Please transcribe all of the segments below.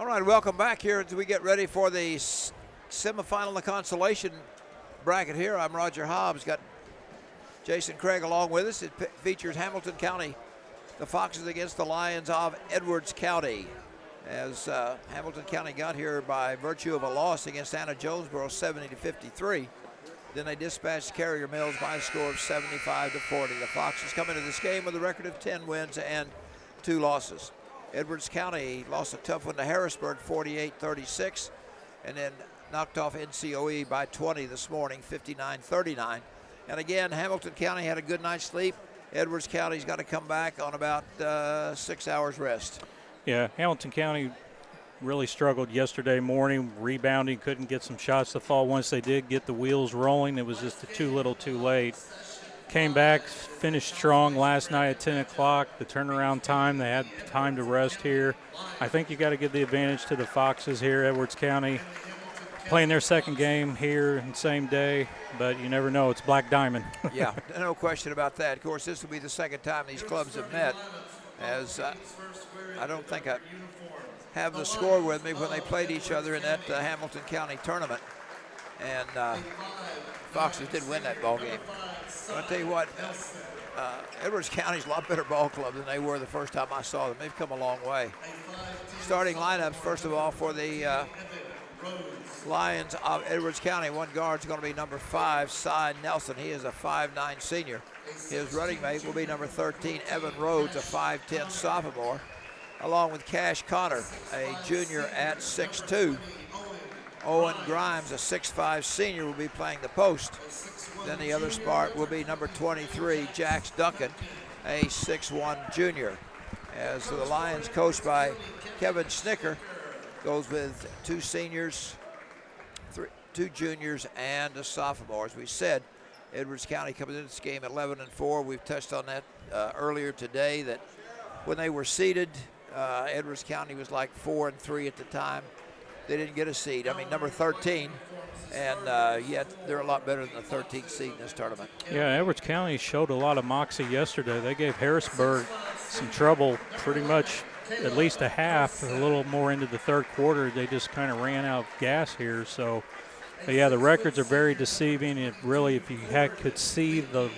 All right, welcome back here as we get ready for the semifinal, the consolation bracket here. I'm Roger Hobbs. Got Jason Craig along with us. It features Hamilton County, the Foxes against the Lions of Edwards County. As Hamilton County got here by virtue of a loss against Anna Jonesboro, 70-53. Then they dispatched Carrier Mills by a score of 75-40. The Foxes come into this game with a record of 10 wins and 2 losses. Edwards County lost a tough one to Harrisburg, 48-36, and then knocked off NCOE by 20 this morning, 59-39. And again, Hamilton County had a good night's sleep. Edwards County's got to come back on about 6 hours rest. Yeah, Hamilton County really struggled yesterday morning, rebounding, couldn't get some shots to fall. Once they did get the wheels rolling, it was just too little too late. Came back, finished strong last night at 10 o'clock. The turnaround time, they had time to rest here. I think you got to give the advantage to the Foxes here, Edwards County. Playing their second game here in the same day, but you never know. It's Black Diamond. Yeah, no question about that. Of course, this will be the second time these clubs have met, as I don't think I have the score with me when they played each other in that Hamilton County tournament. And Foxes did win that ball game. I'll tell you what, Edwards County's a lot better ball club than they were the first time I saw them. They've come a long way. Starting lineups, first of all, for the Lions of Edwards County. One guard's going to be number 5, Cy Nelson. He is a 5'9" senior. His running mate will be number 13, Evan Rhodes, a 5'10" sophomore, along with Cash Connor, a junior at 6'2". Owen Grimes, a 6'5" senior, will be playing the post. Then the other spot will be number 23, Jax Duncan, a 6'1" junior. As the Lions, coached by Kevin Snicker, goes with 2 seniors, 2 juniors, and a sophomore. As we said, Edwards County coming into this game at 11-4. We've touched on that earlier today, that when they were seeded, Edwards County was like 4-3 at the time. They didn't get a seed. I mean, number 13, and yet they're a lot better than the 13th seed in this tournament. Yeah, Edwards County showed a lot of moxie yesterday. They gave Harrisburg some trouble pretty much at least a half, a little more into the third quarter. They just kind of ran out of gas here. So, yeah, the records are very deceiving. It really, if you could see the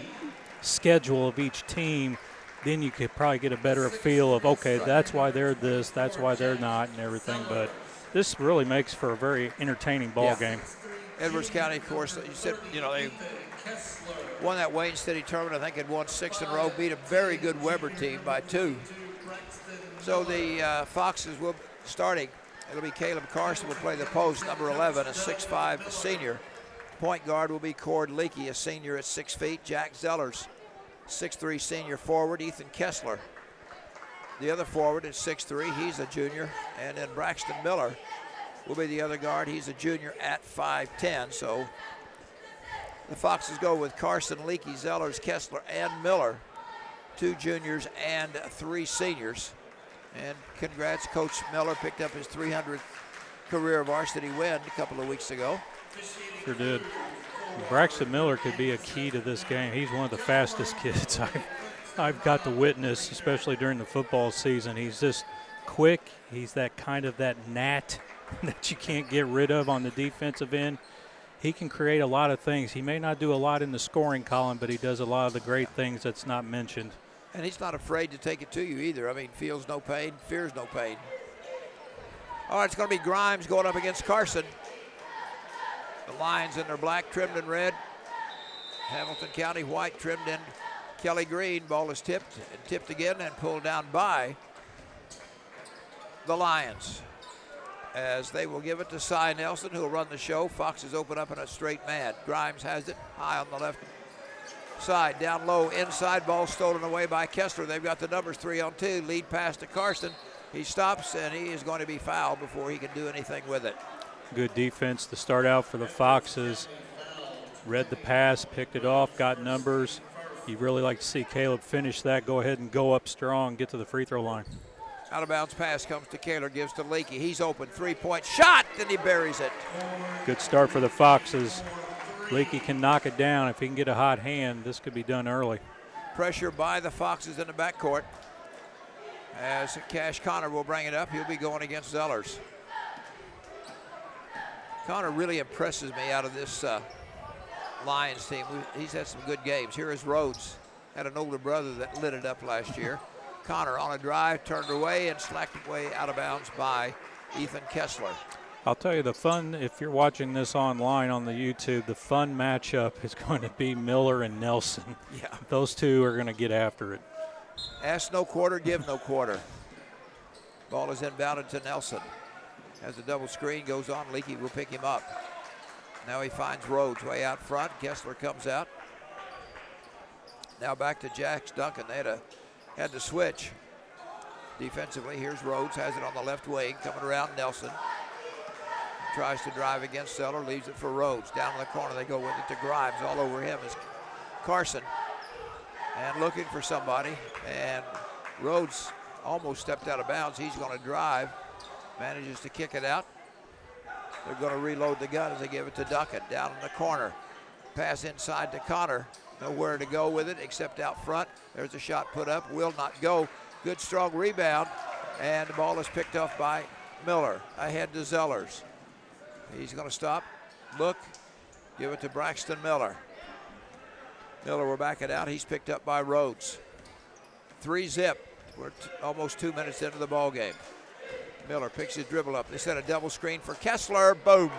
schedule of each team, then you could probably get a better feel of, okay, that's why they're this, that's why they're not, and everything. But this really makes for a very entertaining ball game. Edwards County, of course, you said, you know, they won that Wayne City tournament. I think had won 6 in a row, beat a very good Weber team by 2. So the Foxes will starting. It'll be Caleb Carson will play the post, number 11, a 6'5" senior. Point guard will be Cord Leakey, a senior at 6 feet. Jack Zellers, 6'3" senior forward. Ethan Kessler, the other forward, at 6'3". He's a junior. And then Braxton Miller will be the other guard. He's a junior at 5'10". So the Foxes go with Carson, Leakey, Zellers, Kessler, and Miller, 2 juniors and 3 seniors. And congrats, Coach Miller picked up his 300th career varsity win a couple of weeks ago. Sure did. Braxton Miller could be a key to this game. He's one of the fastest kids I've got to witness, especially during the football season. He's just quick. He's that kind of that gnat that you can't get rid of on the defensive end. He can create a lot of things. He may not do a lot in the scoring column, but he does a lot of the great things that's not mentioned. And he's not afraid to take it to you either. I mean, feels no pain, fears no pain. All right, it's going to be Grimes going up against Carson. The Lions in their black, trimmed in red. Hamilton County white, trimmed in Kelly green. Ball is tipped and tipped again and pulled down by the Lions, as they will give it to Cy Nelson, who will run the show. Foxes open up in a straight man. Grimes has it high on the left side, down low, inside, ball stolen away by Kessler. They've got the numbers 3-on-2, lead pass to Carson. He stops, and he is going to be fouled before he can do anything with it. Good defense to start out for the Foxes. Read the pass, picked it off, got numbers. You'd really like to see Caleb finish that, go ahead and go up strong, get to the free throw line. Out of bounds pass comes to Kaler, gives to Leakey. He's open, 3-point shot, and he buries it. Good start for the Foxes. Leakey can knock it down. If he can get a hot hand, this could be done early. Pressure by the Foxes in the backcourt, as Cash Connor will bring it up. He'll be going against Zellers. Connor really impresses me out of this Lions team. He's had some good games. Here is Rhodes. Had an older brother that lit it up last year. Connor on a drive, turned away and slacked away out of bounds by Ethan Kessler. I'll tell you the fun, if you're watching this online on the YouTube, the fun matchup is going to be Miller and Nelson. Yeah. Those two are going to get after it. Ask no quarter, give no quarter. Ball is inbounded to Nelson. Has a double screen, goes on, Leakey will pick him up. Now he finds Rhodes way out front. Kessler comes out. Now back to Jax Duncan. They had to switch. Defensively, here's Rhodes, has it on the left wing, coming around Nelson. Tries to drive against Zeller, leaves it for Rhodes. Down in the corner, they go with it to Grimes. All over him is Carson. And looking for somebody. And Rhodes almost stepped out of bounds. He's going to drive. Manages to kick it out. They're going to reload the gun as they give it to Duncan. Down in the corner. Pass inside to Connor. Nowhere to go with it except out front. There's a shot put up. Will not go. Good strong rebound. And the ball is picked up by Miller. Ahead to Zellers. He's going to stop, look, give it to Braxton Miller. Miller will back it out. He's picked up by Rhodes. 3-zip. We're almost 2 minutes into the ball game. Miller picks his dribble up. They set a double screen for Kessler. Boom.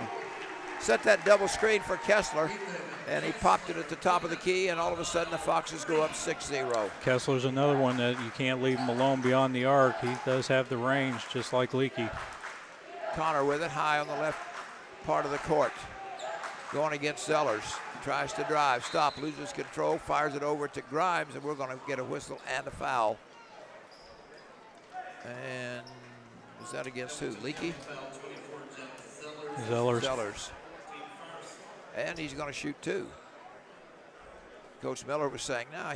Set that double screen for Kessler, and he popped it at the top of the key, and all of a sudden the Foxes go up 6-0. Kessler's another one that you can't leave him alone beyond the arc. He does have the range, just like Leakey. Connor with it, high on the left part of the court. Going against Zellers. Tries to drive, stop, loses control, fires it over to Grimes, and we're going to get a whistle and a foul. And is that against who? Leakey? Zellers. And he's going to shoot two. Coach Miller was saying, no,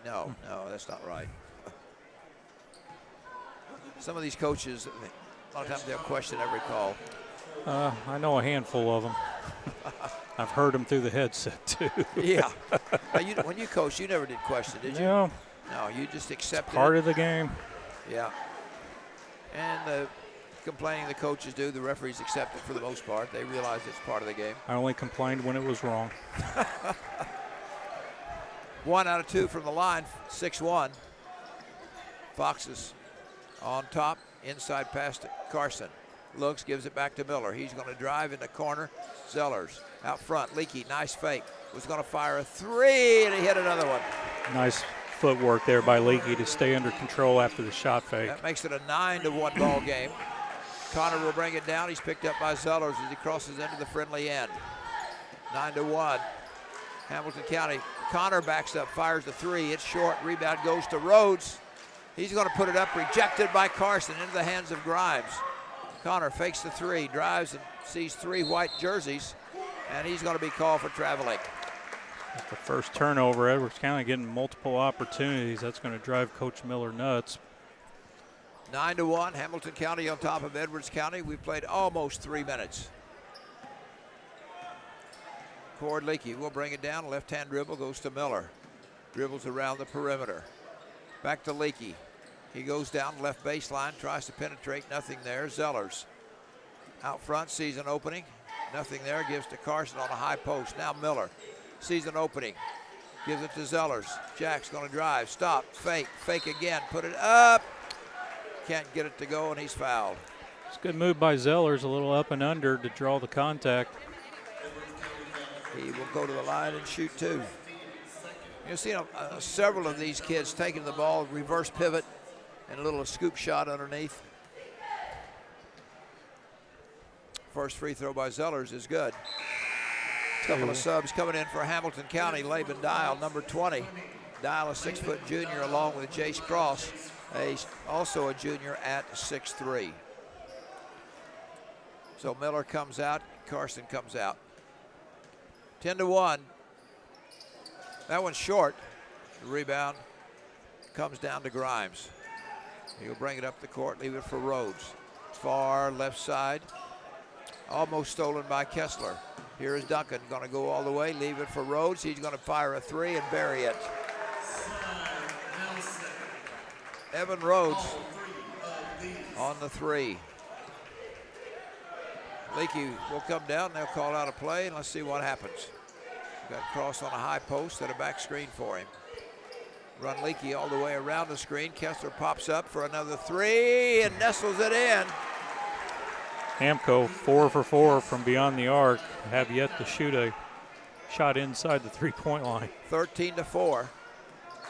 no, that's not right. Some of these coaches, a lot of times they'll question every call. I know a handful of them. I've heard them through the headset, too. Yeah. When you coached, you never did question, did you? No. No, you just accepted it. Part of the game. Yeah. And the complaining the coaches do, the referees accept it for the most part. They realize it's part of the game. I only complained when it was wrong. 1 out of 2 from the line, 6-1. Foxes on top, inside pass to Carson. Looks, gives it back to Miller. He's going to drive in the corner. Zellers out front. Leakey, nice fake. Was going to fire a three, and he hit another one. Nice footwork there by Leakey to stay under control after the shot fake. That makes it a 9-1 ball game. Connor will bring it down. He's picked up by Zellers as he crosses into the friendly end. 9-1. Hamilton County. Connor backs up, fires the three. It's short. Rebound goes to Rhodes. He's going to put it up, rejected by Carson into the hands of Grimes. Connor fakes the three, drives and sees 3 white jerseys, and he's going to be called for traveling. That's the first turnover. Edwards County getting multiple opportunities. That's going to drive Coach Miller nuts. 9-1, Hamilton County on top of Edwards County. We've played almost 3 minutes. Cord Leakey will bring it down. Left-hand dribble goes to Miller. Dribbles around the perimeter. Back to Leakey. He goes down left baseline, tries to penetrate, nothing there. Zellers out front, sees an opening, nothing there, gives to Carson on a high post. Now Miller sees an opening, gives it to Zellers. Jack's going to drive, stop, fake again, put it up. Can't get it to go, and he's fouled. It's a good move by Zellers, a little up and under to draw the contact. He will go to the line and shoot two. You'll see several of these kids taking the ball, reverse pivot, and a little scoop shot underneath. First free throw by Zellers is good. Couple of subs coming in for Hamilton County. Laban Dial, number 20. Dial, a 6-foot junior, along with Jace Cross, also a junior at 6'3". So Miller comes out, Carson comes out. 10-1. That one's short. The rebound comes down to Grimes. He'll bring it up the court, leave it for Rhodes. Far left side. Almost stolen by Kessler. Here is Duncan, going to go all the way, leave it for Rhodes. He's going to fire a three and bury it. Evan Rhodes on the three. Leakey will come down. They'll call out a play, and let's see what happens. Got Cross on a high post and a back screen for him. Run Leakey all the way around the screen. Kessler pops up for another three and nestles it in. Hamco 4 for 4 from beyond the arc. Have yet to shoot a shot inside the three-point line. 13-4.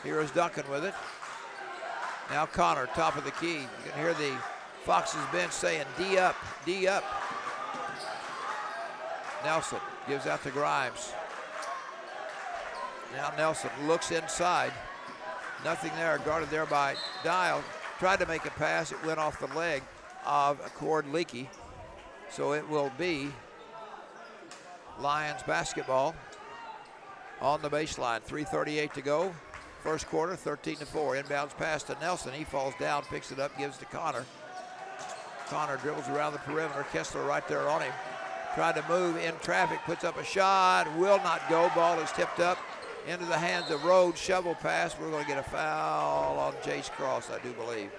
Here is Duncan with it. Now Connor, top of the key. You can hear the Foxes bench saying D up, D up. Nelson gives out to Grimes. Now Nelson looks inside. Nothing there, guarded there by Dial. Tried to make a pass, it went off the leg of Cord Leakey. So it will be Lions basketball on the baseline. 3:38 to go. First quarter, 13-4. Inbounds pass to Nelson. He falls down, picks it up, gives to Connor. Connor dribbles around the perimeter. Kessler right there on him. Tried to move in traffic, puts up a shot, will not go. Ball is tipped up into the hands of Rhodes. Shovel pass. We're going to get a foul on Jace Cross, I do believe.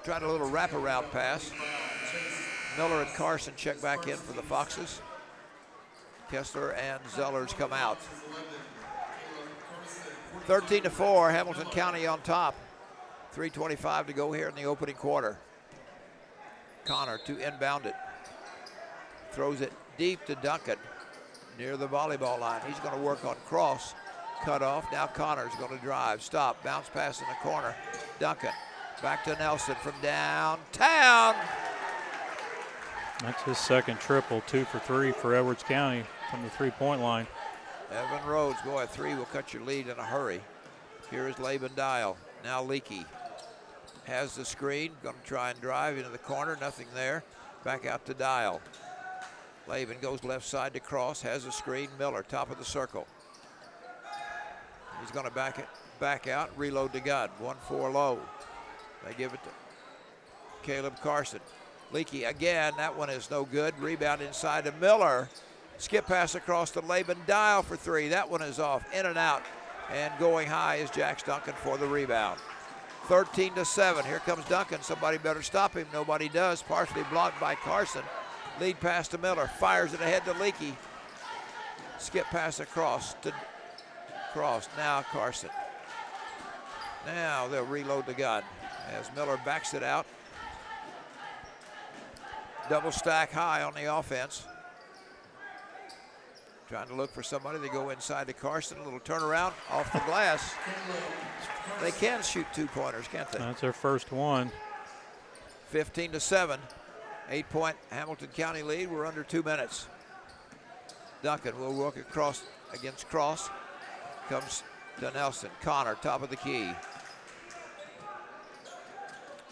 Tried a little wraparound pass. Miller and Carson check back in for the Foxes. Kessler and Zellers come out. 13-4, Hamilton County on top. 3:25 to go here in the opening quarter. Connor to inbound it. Throws it deep to Duncan near the volleyball line. He's going to work on Cross. Cut off. Now Connor's going to drive. Stop. Bounce pass in the corner. Duncan back to Nelson from downtown. That's his second triple, 2 for 3 for Edwards County from the three-point line. Evan Rhodes, boy, a three will cut your lead in a hurry. Here is Laban Dial. Now Leakey has the screen, going to try and drive into the corner, nothing there. Back out to Dial. Laban goes left side to Cross, has a screen. Miller, top of the circle. He's going to back out, reload the gun. 1-4 low. They give it to Caleb Carson. Leakey again, that one is no good. Rebound inside to Miller. Skip pass across to Laban Dial for three. That one is off, in and out. And going high is Jax Duncan for the rebound. 13-7, here comes Duncan. Somebody better stop him. Nobody does, partially blocked by Carson. Lead pass to Miller, fires it ahead to Leakey. Skip pass across to Cross, now Carson. Now they'll reload the gun as Miller backs it out. Double stack high on the offense. Trying to look for somebody. They go inside to Carson. A little turnaround off the glass. They can shoot two-pointers, can't they? That's their first one. 15-7. 8-point Hamilton County lead. We're under 2 minutes. Duncan will work across against Cross. Comes to Nelson. Connor, top of the key.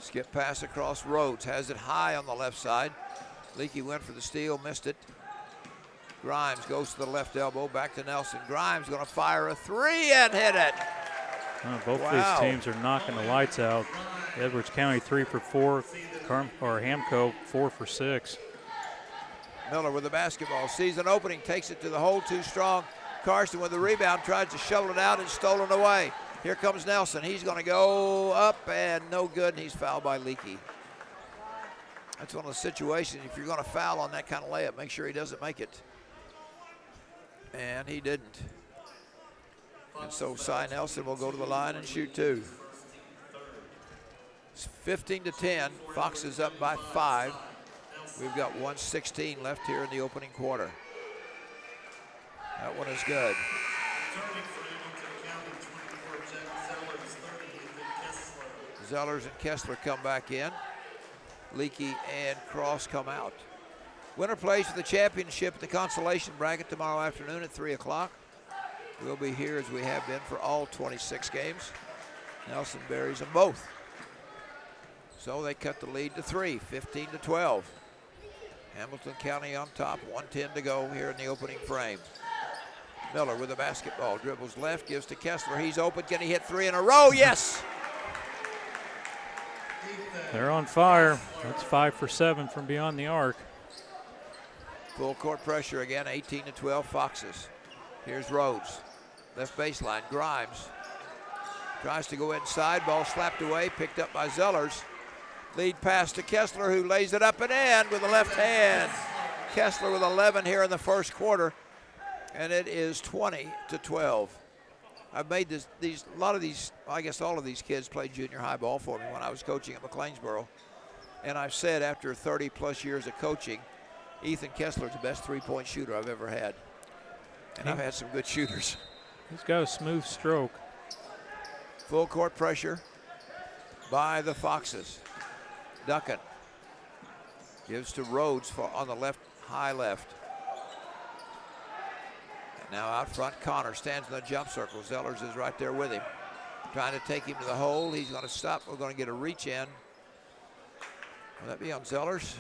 Skip pass across Rhodes. Has it high on the left side. Leakey went for the steal, missed it. Grimes goes to the left elbow, back to Nelson. Grimes going to fire a three and hit it. Both these teams are knocking the lights out. Edwards County 3 for 4, Hamco 4 for 6. Miller with the basketball. Season opening, takes it to the hole, too strong. Carson with the rebound, tries to shovel it out and stolen away. Here comes Nelson. He's going to go up and no good, and he's fouled by Leakey. That's one of the situations, if you're going to foul on that kind of layup, make sure he doesn't make it. And he didn't. And so Cy Nelson will go to the line and shoot two. It's 15-10. Fox is up by 5. We've got 1:16 left here in the opening quarter. That one is good. Zellers and Kessler come back in. Leakey and Cross come out. Winner plays for the championship at the consolation bracket tomorrow afternoon at 3 o'clock. We'll be here as we have been for all 26 games. Nelson buries them both. So they cut the lead to 3, 15-12. Hamilton County on top, 1:10 to go here in the opening frame. Miller with the basketball, dribbles left, gives to Kessler. He's open, can he hit 3 in a row? Yes! They're on fire. That's 5 for 7 from beyond the arc. Full court pressure again, 18-12 Foxes. Here's Rhodes, left baseline, Grimes. Tries to go inside, ball slapped away, picked up by Zellers. Lead pass to Kessler, who lays it up and in with the left hand. Kessler with 11 here in the first quarter, and it is 20-12. I've made a lot of these, I guess all of these kids played junior high ball for me when I was coaching at McLeansboro. And I've said after 30 plus years of coaching, Ethan Kessler's the best three-point shooter I've ever had. And I've had some good shooters. He's got a smooth stroke. Full court pressure by the Foxes. Duncan gives to Rhodes on the left, high left. And now out front, Connor stands in the jump circle. Zellers is right there with him, trying to take him to the hole. He's going to stop. We're going to get a reach in. Will that be on Zellers?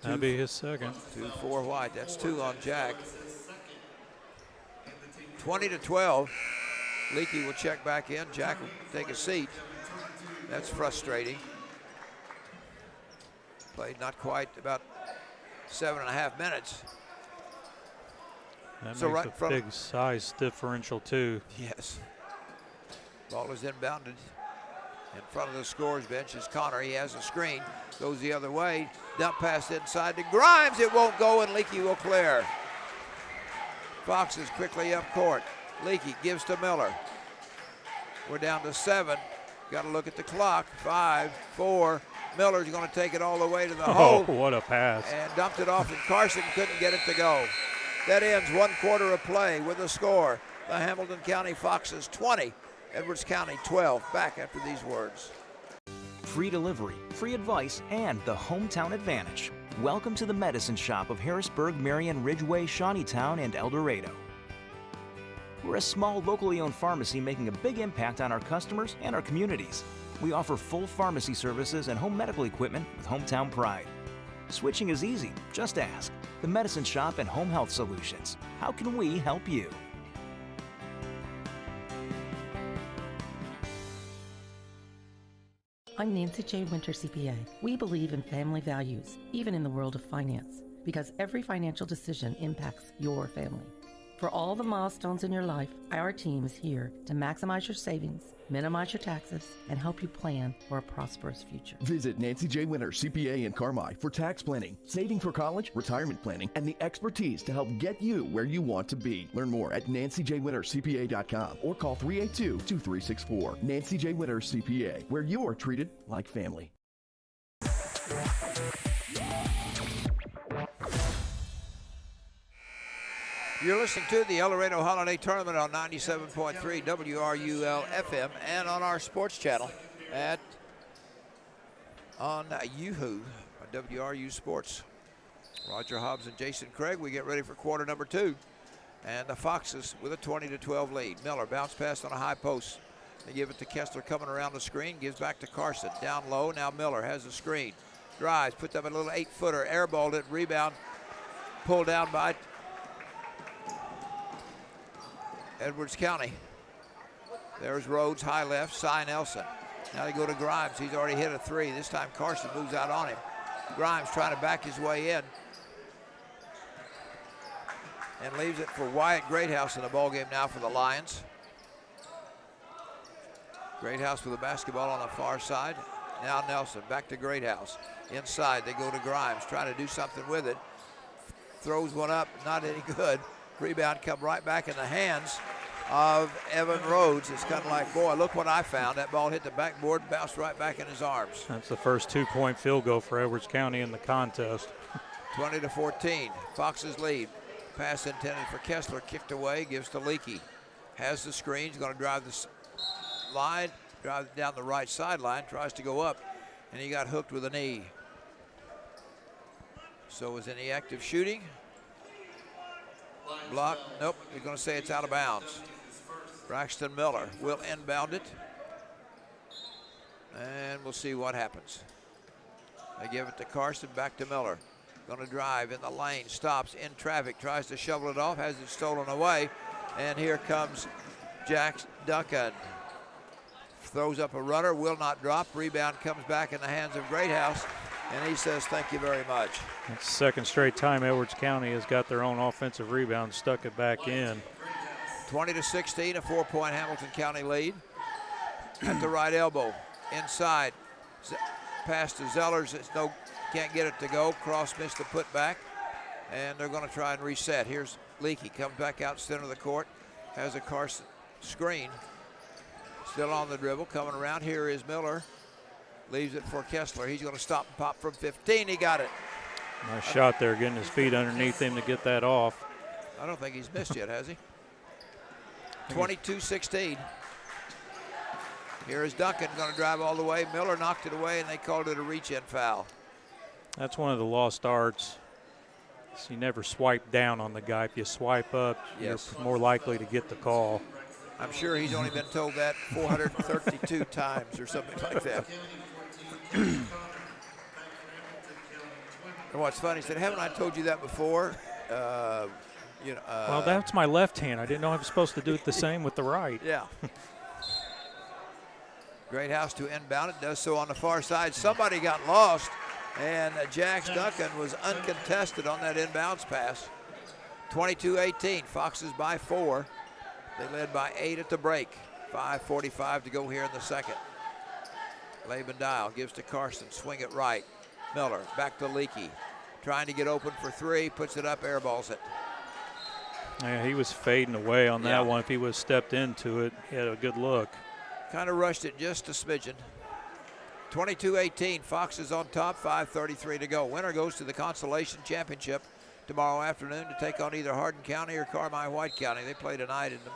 That'll be his second. 2-4 White. That's 2 on Jack. 20-12. Leakey will check back in. Jack will take a seat. That's frustrating. Played not quite about 7.5 minutes. That So makes right a big size differential too. Yes. Ball is inbounded. In front of the scorer's bench is Connor. He has a screen. Goes the other way. Dump pass inside to Grimes. It won't go, and Leakey will clear. Foxes quickly up court. Leakey gives to Miller. We're down to 7. Got to look at the clock. 5, 4. Miller's going to take it all the way to the hole. Oh, what a pass. And dumped it off, and Carson couldn't get it to go. That ends 1 quarter of play with a score. The Hamilton County Foxes 20, Edwards County 12. Back after these words. Free delivery, free advice, and the hometown advantage. Welcome to the Medicine Shop of Harrisburg, Marion, Ridgeway, Shawneetown, and El Dorado. We're a small, locally owned pharmacy making a big impact on our customers and our communities. We offer full pharmacy services and home medical equipment with hometown pride. Switching is easy, just ask. The Medicine Shop and Home Health Solutions. How can we help you? I'm Nancy J. Winter, CPA. We believe in family values, even in the world of finance, because every financial decision impacts your family. For all the milestones in your life, our team is here to maximize your savings, minimize your taxes, and help you plan for a prosperous future. Visit Nancy J. Winter, CPA in Carmi for tax planning, saving for college, retirement planning, and the expertise to help get you where you want to be. Learn more at nancyjwintercpa.com or call 382-2364. Nancy J. Winter, CPA, where you're treated like family. You're listening to the El Dorado Holiday Tournament on 97.3 WRUL FM and on our sports channel on Yahoo, WRU Sports. Roger Hobbs and Jason Craig. We get ready for quarter number 2. And the Foxes with a 20-12 lead. Miller bounce pass on a high post. They give it to Kessler coming around the screen. Gives back to Carson. Down low. Now Miller has the screen. Drives. Puts up a little 8-footer. Airballed it. Rebound. Pulled down by Edwards County. There's Rhodes, high left, Cy Nelson. Now they go to Grimes. He's already hit a 3. This time Carson moves out on him. Grimes trying to back his way in. And leaves it for Wyatt Greathouse in the ballgame now for the Lions. Greathouse with the basketball on the far side. Now Nelson, back to Greathouse. Inside, they go to Grimes, trying to do something with it. Throws one up, not any good. Rebound come right back in the hands of Evan Rhodes. It's kind of like, boy, look what I found. That ball hit the backboard, bounced right back in his arms. That's the first 2-point field goal for Edwards County in the contest. 20-14, Foxes lead. Pass intended for Kessler, kicked away, gives to Leakey. Has the screen, he's going to drive the line, drive down the right sideline, tries to go up, and he got hooked with a knee. So is any active shooting? Block, nope, he's going to say it's out of bounds. Braxton Miller will inbound it. And we'll see what happens. They give it to Carson, back to Miller. Going to drive in the lane, stops in traffic, tries to shovel it off, has it stolen away. And here comes Jack Duncan. Throws up a runner, will not drop. Rebound comes back in the hands of Greathouse. And he says, thank you very much. That's the second straight time Edwards County has got their own offensive rebound, stuck it back in. 20-16, a 4-point Hamilton County lead. At the right elbow, inside. Pass to Zellers. It's no, can't get it to go. Cross missed the putback, and they're going to try and reset. Here's Leakey, comes back out center of the court, has a Carson screen. Still on the dribble, coming around. Here is Miller. Leaves it for Kessler. He's going to stop and pop from 15. He got it. Nice shot there, getting his feet underneath him to get that off. I don't think he's missed yet, has he? 22-16. Here is Duncan going to drive all the way. Miller knocked it away, and they called it a reach-in foul. That's one of the lost arts. So you never swipe down on the guy. If you swipe up, Yes. you're more likely to get the call. I'm sure he's only been told that 432 times or something like that. And what's funny, he said, haven't I told you that before? Well, that's my left hand. I didn't know I was supposed to do it the same with the right. Yeah. Greathouse to inbound it, does so on the far side. Somebody got lost, and Jax Duncan was uncontested on that inbounds pass. 22-18, Foxes by 4. They led by 8 at the break. 5:45 to go here in the second. Laban Dial gives to Carson, swing it right. Miller back to Leakey, trying to get open for 3, puts it up, airballs it. Yeah, he was fading away on that one. If he would have stepped into it, he had a good look. Kind of rushed it just a smidgen. 22-18, Foxes on top, 5:33 to go. Winner goes to the Consolation Championship tomorrow afternoon to take on either Hardin County or Carmi-White County. They play tonight in the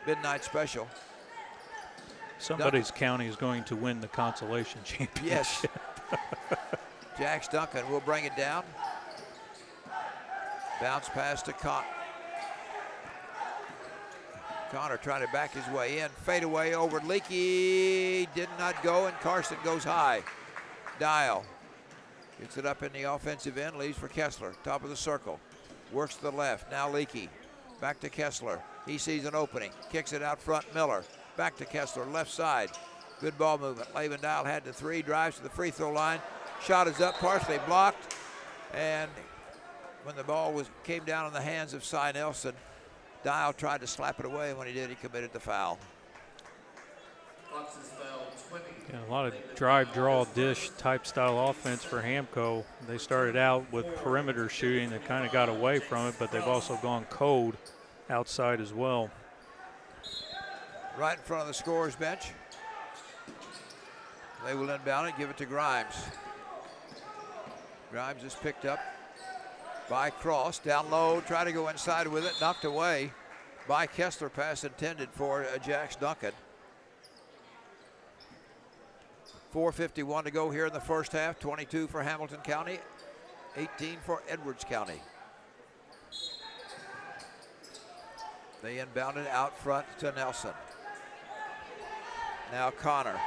midnight special. Somebody's county is going to win the Consolation Championship. Yes. Jax Duncan will bring it down. Bounce pass to Connor trying to back his way in. Fade away over Leakey. Did not go, and Carson goes high. Dial gets it up in the offensive end, leaves for Kessler. Top of the circle. Works to the left. Now Leakey. Back to Kessler. He sees an opening. Kicks it out front. Miller. Back to Kessler. Left side. Good ball movement. Laban Dial had the 3. Drives to the free throw line. Shot is up. Partially blocked. And when the ball came down in the hands of Cy Nelson, Dial tried to slap it away. When he did, he committed the foul. Yeah, a lot of drive, draw, dish type style offense for Hamco. They started out with perimeter shooting. They kind of got away from it, but they've also gone cold outside as well. Right in front of the scorer's bench. They will inbound it, give it to Grimes. Grimes is picked up by Cross, down low, try to go inside with it, knocked away by Kessler. Pass intended for Jax Duncan. 4:51 to go here in the first half. 22 for Hamilton County, 18 for Edwards County. They inbounded out front to Nelson. Now Connor.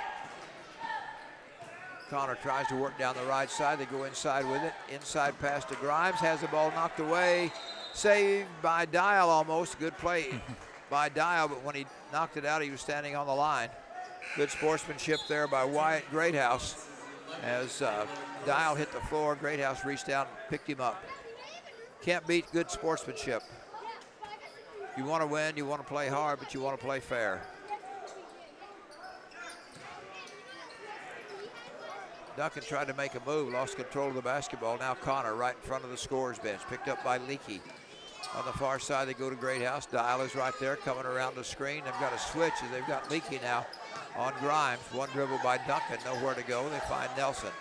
Connor tries to work down the right side. They go inside with it. Inside pass to Grimes. Has the ball knocked away. Saved by Dial almost. Good play by Dial, but when he knocked it out, he was standing on the line. Good sportsmanship there by Wyatt Greathouse. As Dial hit the floor, Greathouse reached down and picked him up. Can't beat good sportsmanship. You want to win, you want to play hard, but you want to play fair. Duncan tried to make a move, lost control of the basketball. Now Connor right in front of the scorer's bench, picked up by Leakey. On the far side, they go to Greathouse. Dial is right there, coming around the screen. They've got a switch as they've got Leakey now on Grimes. One dribble by Duncan, nowhere to go. They find Nelson.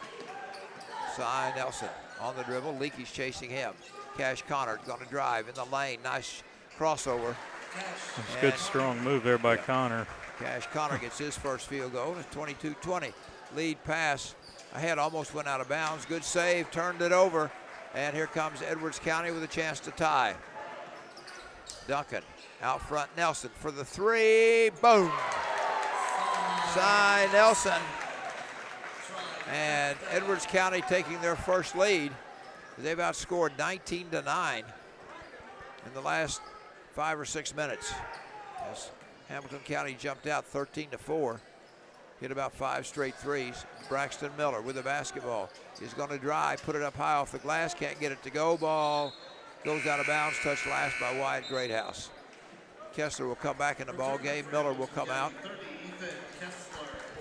Cy Nelson on the dribble. Leakey's chasing him. Cash Connor going to drive in the lane. Nice crossover. It's a good strong move there by Connor. Cash Connor gets his first field goal. It's 22-20. Lead pass ahead, almost went out of bounds. Good save, turned it over. And here comes Edwards County with a chance to tie. Duncan out front, Nelson for the 3. Boom. Cy Nelson. And Edwards County taking their first lead. They've outscored 19-9 in the last 5 or 6 minutes. As Hamilton County jumped out 13-4. Hit about 5 straight threes. Braxton Miller with the basketball. He's going to drive, put it up high off the glass, can't get it to go. Ball goes out of bounds, touched last by Wyatt Greathouse. Kessler will come back in the ball game. Miller will come out.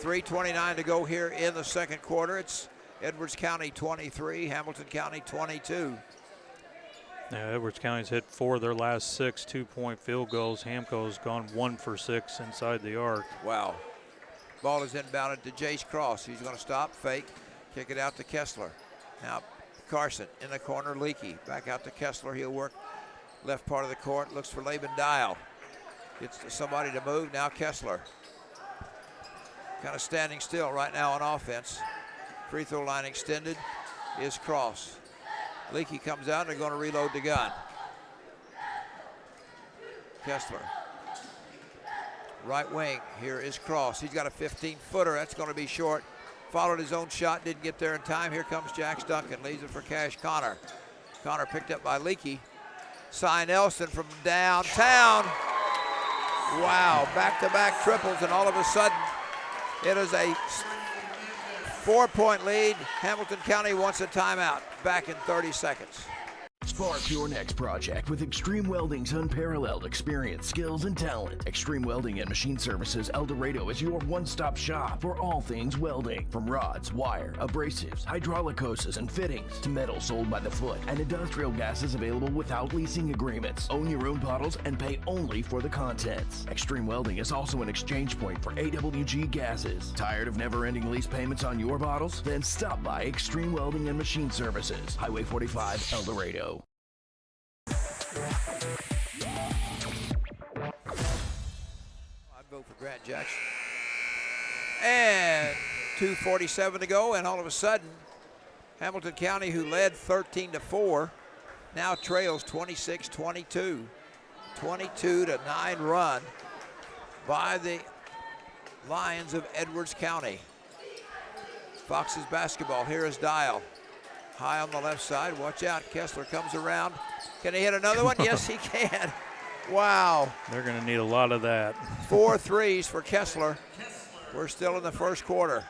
3:29 to go here in the second quarter. It's Edwards County 23, Hamilton County 22. Now, Edwards County's hit 4 of their last 6 two-point field goals. Hamco's gone 1 for 6 inside the arc. Wow. Ball is inbounded to Jace Cross. He's going to stop, fake, kick it out to Kessler. Now Carson in the corner, Leakey. Back out to Kessler. He'll work left part of the court. Looks for Laban Dial. Gets somebody to move. Now Kessler. Kind of standing still right now on offense. Free throw line extended is Cross. Leakey comes out and they're going to reload the gun. Kessler. Right wing, here is Cross. He's got a 15-footer, that's going to be short. Followed his own shot, didn't get there in time. Here comes Jax Duncan, leaves it for Cash Connor. Connor picked up by Leakey. Cy Nelson from downtown. Wow, back-to-back triples, and all of a sudden, it is a 4-point lead. Hamilton County wants a timeout. Back in 30 seconds. Spark your next project with Extreme Welding's unparalleled experience, skills, and talent. Extreme Welding and Machine Services El Dorado is your one-stop shop for all things welding. From rods, wire, abrasives, hydraulic hoses, and fittings to metal sold by the foot and industrial gases available without leasing agreements. Own your own bottles and pay only for the contents. Extreme Welding is also an exchange point for AWG gases. Tired of never-ending lease payments on your bottles? Then stop by Extreme Welding and Machine Services, Highway 45, El Dorado. I'd vote for Grant Jackson. And 2:47 to go, and all of a sudden, Hamilton County, who led 13-4, now trails 26-22. 22-9 run by the Lions of Edwards County. Fox's basketball. Here is Dial. High on the left side. Watch out. Kessler comes around. Can he hit another one? Yes, he can. Wow. They're going to need a lot of that. 4 threes for Kessler. We're still in the first quarter.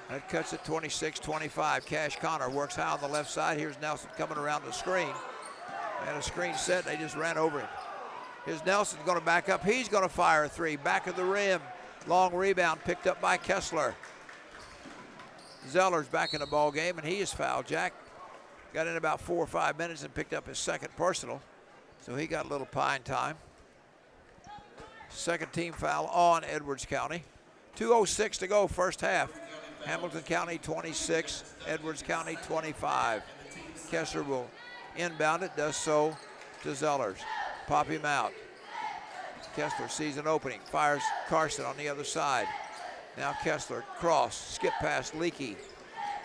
That cuts it 26-25. Cash Connor works high on the left side. Here's Nelson coming around the screen. And a screen set. They just ran over him. Here's Nelson going to back up. He's going to fire a 3. Back of the rim. Long rebound picked up by Kessler. Zeller's back in the ball game, and he is fouled. Jack got in about 4 or 5 minutes and picked up his second personal, so he got a little pine time. Second team foul on Edwards County. 2:06 to go, first half. Hamilton County 26, Edwards County 25. Kessler will inbound it, does so to Zellers. Pop him out. Kessler sees an opening, fires Carson on the other side. Now Kessler, cross, skip past Leakey,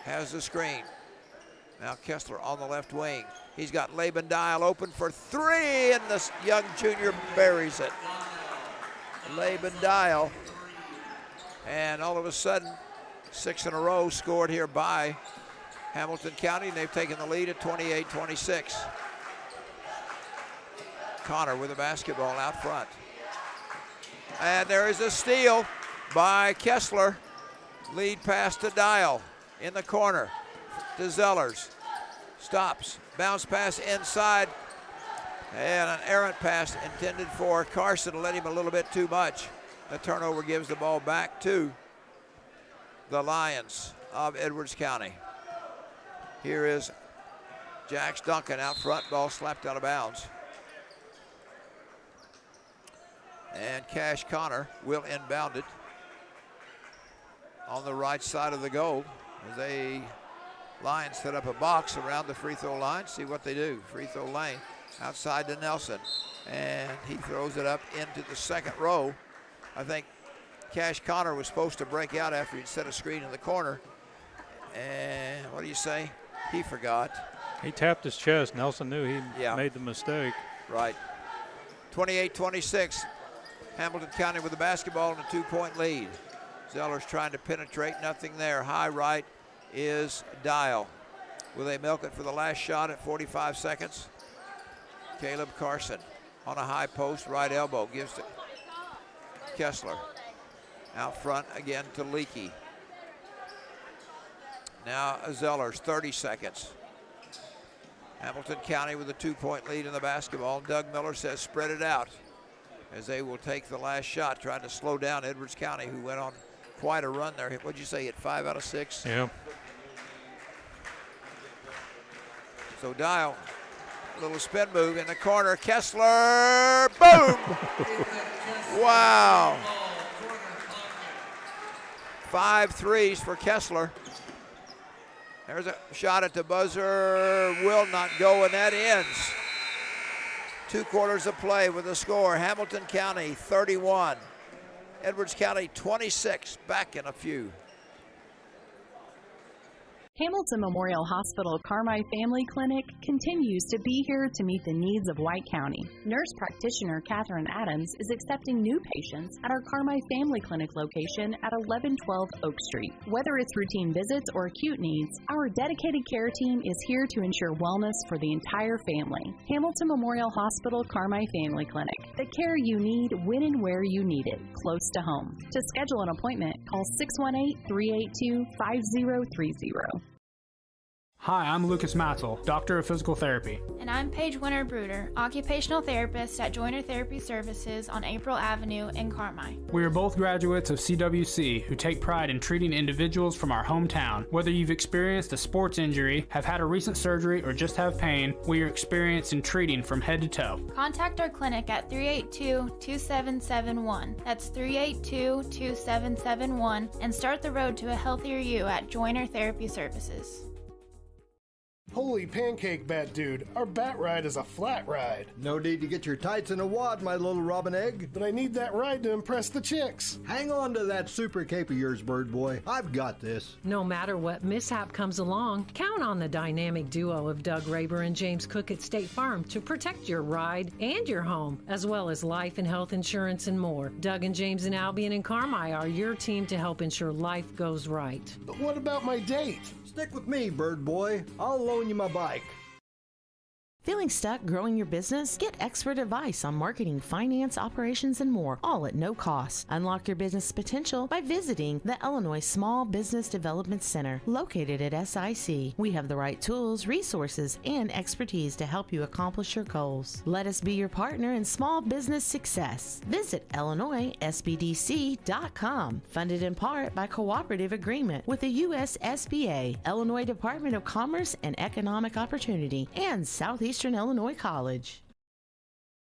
has the screen. Now Kessler on the left wing. He's got Laban Dial open for 3, and the young junior buries it. Laban Dial, and all of a sudden, 6 in a row scored here by Hamilton County, and they've taken the lead at 28-26. Connor with the basketball out front. And there is a steal by Kessler. Lead pass to Dial in the corner to Zellers. Stops, bounce pass inside, and an errant pass intended for Carson to let him a little bit too much. The turnover gives the ball back to the Lions of Edwards County. Here is Jax Duncan out front, ball slapped out of bounds. And Cash Connor will inbound it on the right side of the goal as they Lions set up a box around the free throw line. See what they do. Free throw lane outside to Nelson, and he throws it up into the second row. I think Cash Connor was supposed to break out after he'd set a screen in the corner, and what do you say? He forgot. He tapped his chest. Nelson knew he made the mistake. Right. 28-26. Hamilton County with the basketball and a 2-point lead. Zeller's trying to penetrate, nothing there. High right is Dial. Will they milk it for the last shot at 45 seconds? Caleb Carson on a high post, right elbow, gives to Kessler. Out front again to Leakey. Now Zellers, 30 seconds. Hamilton County with a 2-point lead in the basketball. Doug Miller says spread it out. as they will take the last shot, trying to slow down Edwards County, who went on quite a run there. What'd you say, hit 5 out of 6? Yeah. So Dial, a little spin move in the corner. Kessler, boom! Wow. 5 threes for Kessler. There's a shot at the buzzer, will not go, and that ends 2 quarters of play with the score. Hamilton County 31, Edwards County 26. Back in a few. Hamilton Memorial Hospital Carmi Family Clinic continues to be here to meet the needs of White County. Nurse practitioner Catherine Adams is accepting new patients at our Carmi Family Clinic location at 1112 Oak Street. Whether it's routine visits or acute needs, our dedicated care team is here to ensure wellness for the entire family. Hamilton Memorial Hospital Carmi Family Clinic. The care you need when and where you need it, close to home. To schedule an appointment, call 618-382-5030. Hi, I'm Lucas Matzel, Doctor of Physical Therapy. And I'm Paige Winter-Bruder, occupational therapist at Joiner Therapy Services on April Avenue in Carmi. We are both graduates of CWC who take pride in treating individuals from our hometown. Whether you've experienced a sports injury, have had a recent surgery, or just have pain, we are experienced in treating from head to toe. Contact our clinic at 382-2771. That's 382-2771, and start the road to a healthier you at Joiner Therapy Services. Holy pancake bat dude, our bat ride is a flat ride. No need to get your tights in a wad, my little robin egg. But I need that ride to impress the chicks. Hang on to that super cape of yours, bird boy. I've got this. No matter what mishap comes along, count on the dynamic duo of Doug Raber and James Cook at State Farm to protect your ride and your home, as well as life and health insurance and more. Doug and James and Albion and Carmi are your team to help ensure life goes right. But what about my date? Stick with me, bird boy. I'll loan you my bike. Feeling stuck growing your business? Get expert advice on marketing, finance, operations, and more, all at no cost. Unlock your business potential by visiting the Illinois Small Business Development Center, located at SIC. We have the right tools, resources, and expertise to help you accomplish your goals. Let us be your partner in small business success. Visit IllinoisSBDC.com, funded in part by cooperative agreement with the U.S. SBA, Illinois Department of Commerce and Economic Opportunity, and Southeastern Illinois College.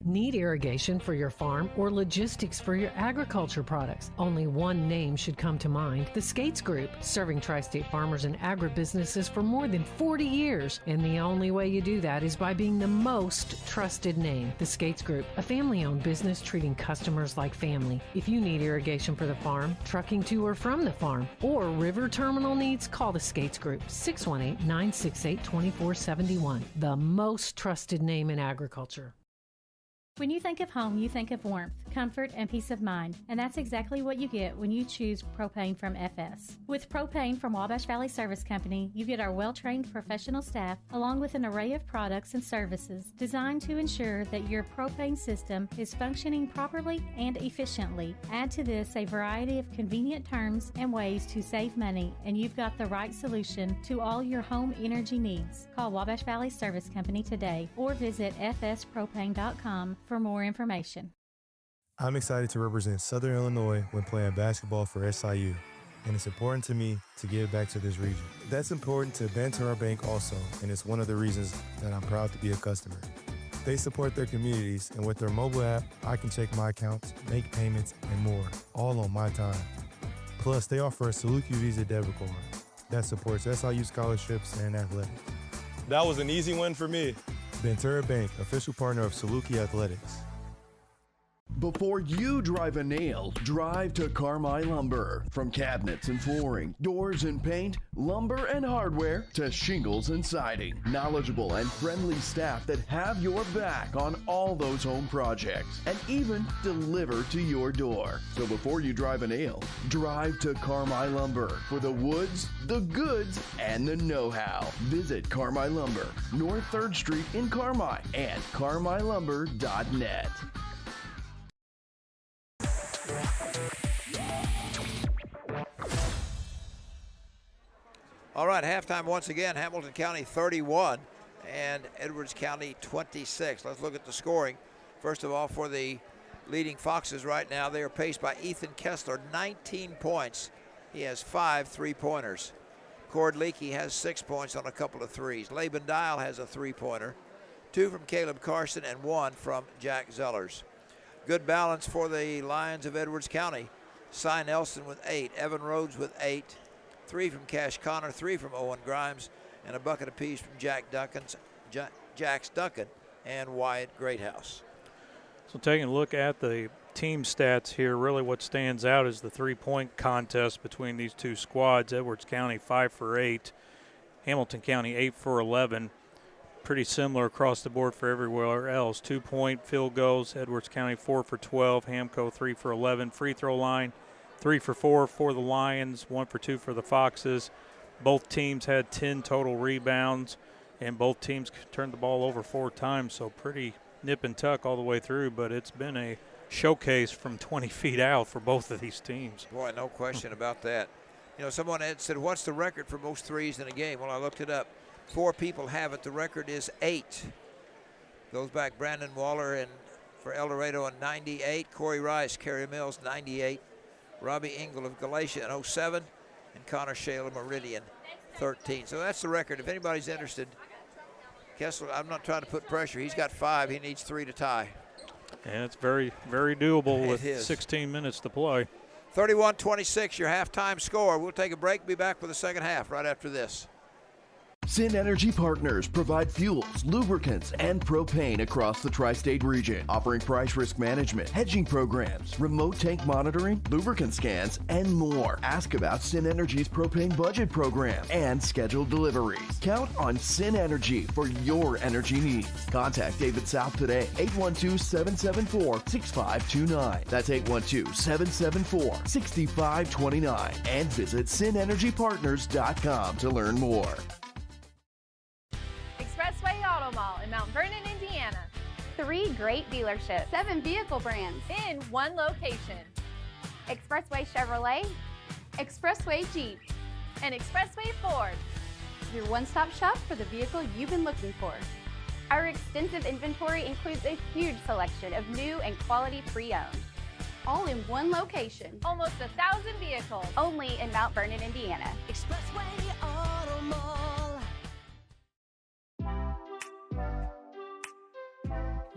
Need irrigation for your farm or logistics for your agriculture products? Only one name should come to mind: the Skates Group, serving tri-state farmers and agribusinesses for more than 40 years. And the only way you do that is by being the most trusted name. The Skates Group, a family-owned business treating customers like family. If you need irrigation for the farm, trucking to or from the farm, or river terminal needs, call the Skates Group, 618-968-2471. The most trusted name in agriculture. When you think of home, you think of warmth, comfort, and peace of mind, and that's exactly what you get when you choose propane from FS. With propane from Wabash Valley Service Company, you get our well-trained professional staff along with an array of products and services designed to ensure that your propane system is functioning properly and efficiently. Add to this a variety of convenient terms and ways to save money, and you've got the right solution to all your home energy needs. Call Wabash Valley Service Company today or visit fspropane.com for more information. I'm excited to represent Southern Illinois when playing basketball for SIU, and it's important to me to give back to this region. That's important to Banterra Bank also, and it's one of the reasons that I'm proud to be a customer. They support their communities, and with their mobile app, I can check my accounts, make payments, and more, all on my time. Plus, they offer a Saluki Visa debit card that supports SIU scholarships and athletics. That was an easy win for me. Banterra Bank, official partner of Saluki Athletics. Before you drive a nail, drive to Carmi Lumber. From cabinets and flooring, doors and paint, lumber and hardware, to shingles and siding. Knowledgeable and friendly staff that have your back on all those home projects and even deliver to your door. So before you drive a nail, drive to Carmi Lumber for the woods, the goods, and the know-how. Visit Carmi Lumber, North 3rd Street in Carmi, and carmilumber.net. All right, halftime once again, Hamilton County 31 and Edwards County 26. Let's look at the scoring. First of all, for the leading Foxes right now. They are paced by Ethan Kessler, 19 points. He has 5 3-pointers. Cord Leakey has 6 points on a couple of threes. Laban Dial has a 3-pointer, 2 from Caleb Carson and 1 from Jack Zellers. Good balance for the Lions of Edwards County. Cy Nelson with 8, Evan Rhodes with 8, 3 from Cash Connor, 3 from Owen Grimes, and a bucket apiece from Jax Duncan and Wyatt Greathouse. So taking a look at the team stats here, really what stands out is the three-point contest between these two squads. Edwards County 5 for 8, Hamilton County 8 for 11. Pretty similar across the board for everywhere else. 2-point field goals, Edwards County 4 for 12, Hamco 3 for 11. Free throw line 3 for 4 for the Lions, 1 for 2 for the Foxes. Both teams had 10 total rebounds, and both teams turned the ball over 4 times, so pretty nip and tuck all the way through, but it's been a showcase from 20 feet out for both of these teams. Boy, no question about that. You know, someone had said, what's the record for most threes in a game? Well, I looked it up. 4 people have it. The record is 8. Goes back Brandon Waller and for El Dorado in 98. Corey Rice, Kerry Mills, 98. Robbie Engel of Galatia in 07. And Connor Shale of Meridian, 13. So that's the record. If anybody's interested, Kessler, I'm not trying to put pressure. He's got 5. He needs 3 to tie. And it's very, very doable with is. 16 minutes to play. 31-26, your halftime score. We'll take a break, be back for the second half right after this. Sin Energy Partners provide fuels, lubricants, and propane across the tri-state region, offering price risk management, hedging programs, remote tank monitoring, lubricant scans, and more. Ask about Sin Energy's propane budget program and scheduled deliveries. Count on Sin Energy for your energy needs. Contact David South today, 812-774-6529. That's 812-774-6529. And visit SinEnergyPartners.com to learn more. Expressway Auto Mall in Mount Vernon, Indiana. 3 great dealerships. 7 vehicle brands. In 1 location. Expressway Chevrolet. Expressway Jeep. And Expressway Ford. Your one-stop shop for the vehicle you've been looking for. Our extensive inventory includes a huge selection of new and quality pre-owned. All in 1 location. Almost 1,000 vehicles. Only in Mount Vernon, Indiana. Expressway Auto Mall.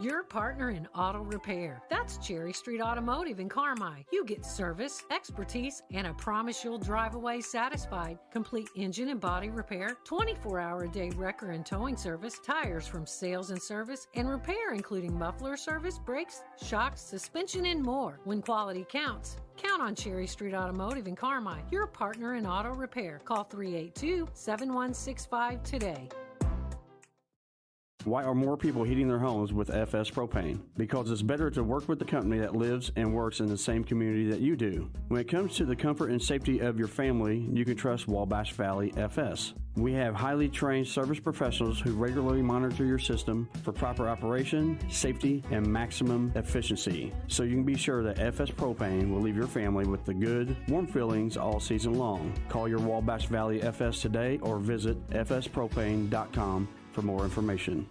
Your partner in auto repair. That's Cherry Street Automotive in Carmi. You get service, expertise, and a promise you'll drive away satisfied. Complete engine and body repair, 24-hour-a-day wrecker and towing service, tires from sales and service, and repair including muffler service, brakes, shocks, suspension, and more. When quality counts, count on Cherry Street Automotive in Carmi. Your partner in auto repair. Call 382-7165 today. Why are more people heating their homes with FS Propane? Because it's better to work with the company that lives and works in the same community that you do. When it comes to the comfort and safety of your family, you can trust Wabash Valley FS. We have highly trained service professionals who regularly monitor your system for proper operation, safety, and maximum efficiency. So you can be sure that FS Propane will leave your family with the good, warm feelings all season long. Call your Wabash Valley FS today or visit fspropane.com for more information.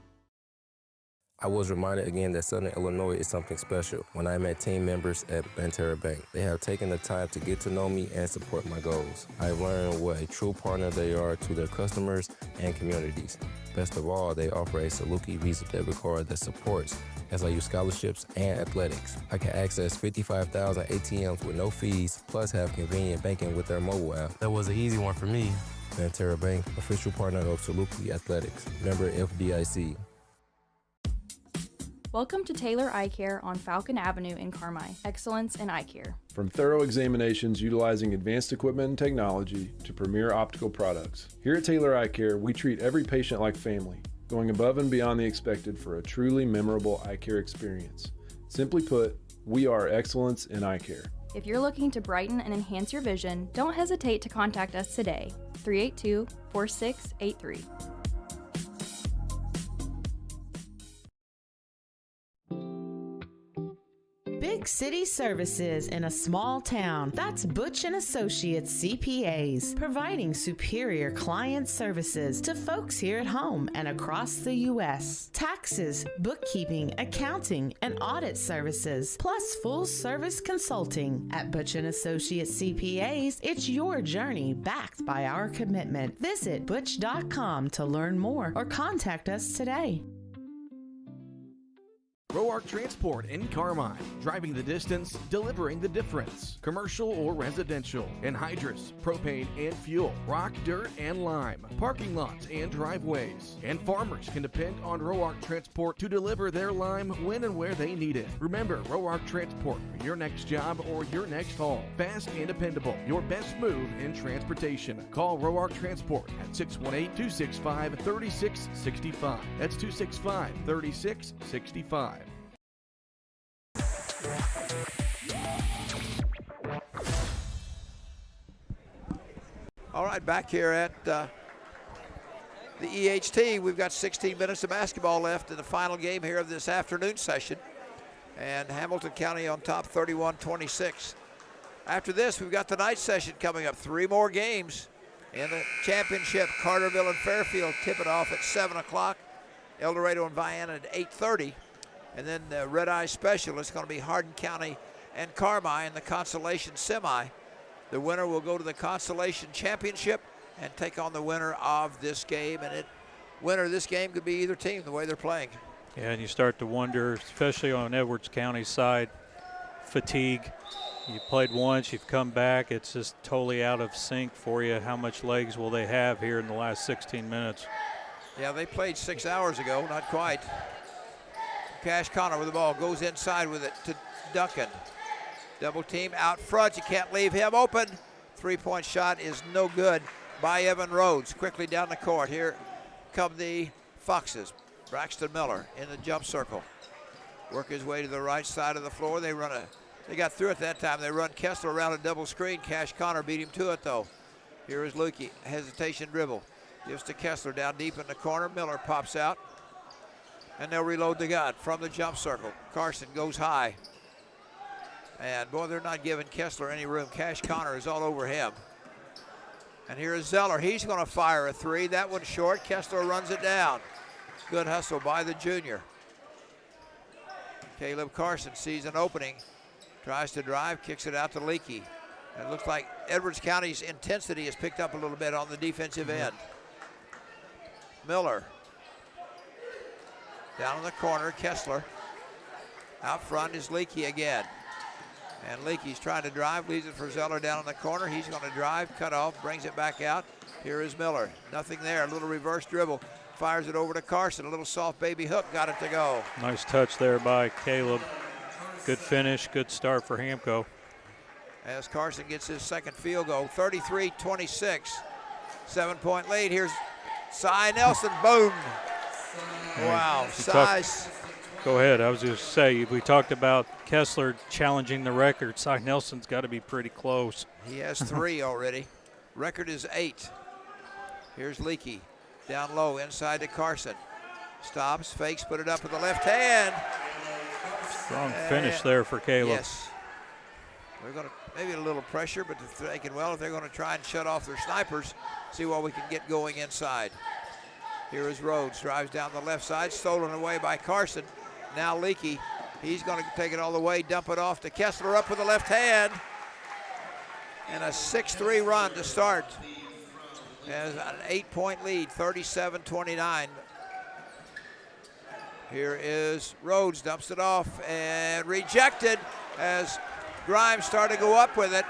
I was reminded again that Southern Illinois is something special when I met team members at Banterra Bank. They have taken the time to get to know me and support my goals. I've learned what a true partner they are to their customers and communities. Best of all, they offer a Saluki Visa debit card that supports SIU scholarships and athletics. I can access 55,000 ATMs with no fees, plus have convenient banking with their mobile app. That was an easy one for me. Banterra Bank, official partner of Saluki Athletics, member FDIC. Welcome to Taylor Eye Care on Falcon Avenue in Carmi. Excellence in eye care. From thorough examinations utilizing advanced equipment and technology to premier optical products, here at Taylor Eye Care, we treat every patient like family, going above and beyond the expected for a truly memorable eye care experience. Simply put, we are excellence in eye care. If you're looking to brighten and enhance your vision, don't hesitate to contact us today. 382-4683. Big city services in a small town. That's Butch and Associates CPAs, providing superior client services to folks here at home and across the U.S. Taxes, bookkeeping, accounting, and audit services, plus full-service consulting. At Butch and Associates CPAs, it's your journey backed by our commitment. Visit butch.com to learn more or contact us today. Roark Transport in Carmine. Driving the distance, delivering the difference. Commercial or residential. Anhydrous, propane and fuel. Rock, dirt, and lime. Parking lots and driveways. And farmers can depend on Roark Transport to deliver their lime when and where they need it. Remember, Roark Transport for your next job or your next haul. Fast and dependable. Your best move in transportation. Call Roark Transport at 618-265-3665. That's 265-3665. All right, back here at the EHT, we've got 16 minutes of basketball left in the final game here of this afternoon session. And Hamilton County on top 31-26. After this, we've got the night session coming up. 3 more games in the championship. Carterville and Fairfield tip it off at 7 o'clock. El Dorado and Vienna at 8:30. And then the Red Eye Special is going to be Hardin County and Carmi in the consolation semi. The winner will go to the consolation championship and take on the winner of this game. And winner of this game could be either team the way they're playing. Yeah, and you start to wonder, especially on Edwards County's side, fatigue. You played once, you've come back. It's just totally out of sync for you. How much legs will they have here in the last 16 minutes? Yeah, they played 6 hours ago, not quite. Cash Connor with the ball, goes inside with it to Duncan. Double team out front, you can't leave him open. 3-point shot is no good by Evan Rhodes. Quickly down the court, here come the Foxes. Braxton Miller in the jump circle. Work his way to the right side of the floor. They got through it that time. They run Kessler around a double screen. Cash Connor beat him to it though. Here is Lukey, hesitation dribble. Gives to Kessler down deep in the corner. Miller pops out. And they'll reload the gun from the jump circle. Carson goes high. And boy, they're not giving Kessler any room. Cash Connor is all over him. And here is Zeller. He's going to fire a 3. That one's short. Kessler runs it down. Good hustle by the junior. Caleb Carson sees an opening. Tries to drive, kicks it out to Leakey. It looks like Edwards County's intensity has picked up a little bit on the defensive end. Miller. Down in the corner, Kessler. Out front is Leakey again. And Leakey's trying to drive, leaves it for Zeller down in the corner. He's going to drive, cut off, brings it back out. Here is Miller. Nothing there, a little reverse dribble. Fires it over to Carson, a little soft baby hook, got it to go. Nice touch there by Caleb. Good finish, good start for Hamco. As Carson gets his second field goal, 33-26. 7-point lead. Here's Cy Nelson, boom. Wow, Cy's. Go ahead, I was just say, we talked about Kessler challenging the record. Cy Nelson's got to be pretty close. He has 3 already. Record is 8. Here's Leakey, down low, inside to Carson. Stops, fakes, put it up with the left hand. Strong finish there for Caleb. Yes. They're going to, maybe a little pressure, but they're thinking, well, if they're going to try and shut off their snipers, see what we can get going inside. Here is Rhodes, drives down the left side, stolen away by Carson. Now Leakey, he's going to take it all the way, dump it off to Kessler, up with the left hand. And a 6-3 run to start. As an 8-point lead, 37-29. Here is Rhodes, dumps it off and rejected as Grimes started to go up with it.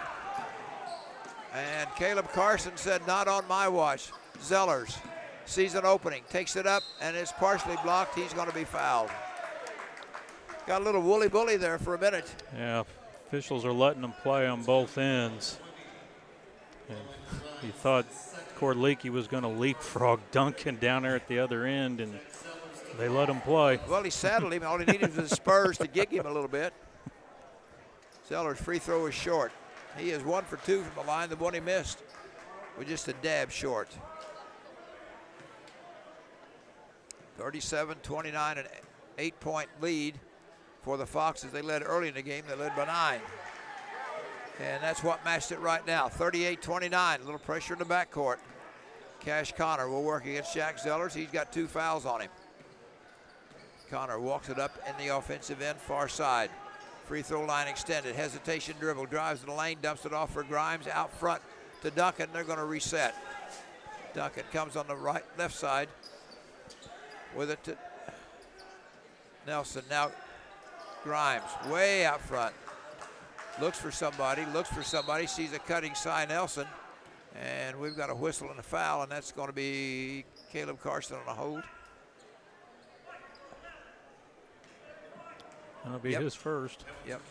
And Caleb Carson said, not on my watch. Zellers sees an opening, takes it up, and it's partially blocked. He's going to be fouled. Got a little woolly-bully there for a minute. Yeah, officials are letting them play on both ends. And you thought Cord Leakey was going to leapfrog Duncan down there at the other end, and they let him play. Well, he saddled him. All he needed was the Spurs to gig him a little bit. Zeller's free throw is short. He is 1 for 2 from the line. The one he missed was just a dab short. 37-29, an 8-point lead for the Foxes. They led early in the game. They led by 9. And that's what matched it right now. 38-29, a little pressure in the backcourt. Cash Connor will work against Jack Zellers. He's got 2 fouls on him. Connor walks it up in the offensive end, far side. Free throw line extended. Hesitation dribble. Drives to the lane, dumps it off for Grimes. Out front to Duncan. They're going to reset. Duncan comes on the left side with it to Nelson. Now Grimes way out front. Looks for somebody, sees a cutting Cy Nelson. And we've got a whistle and a foul, and that's going to be Caleb Carson on a hold. That'll be his first. Yep.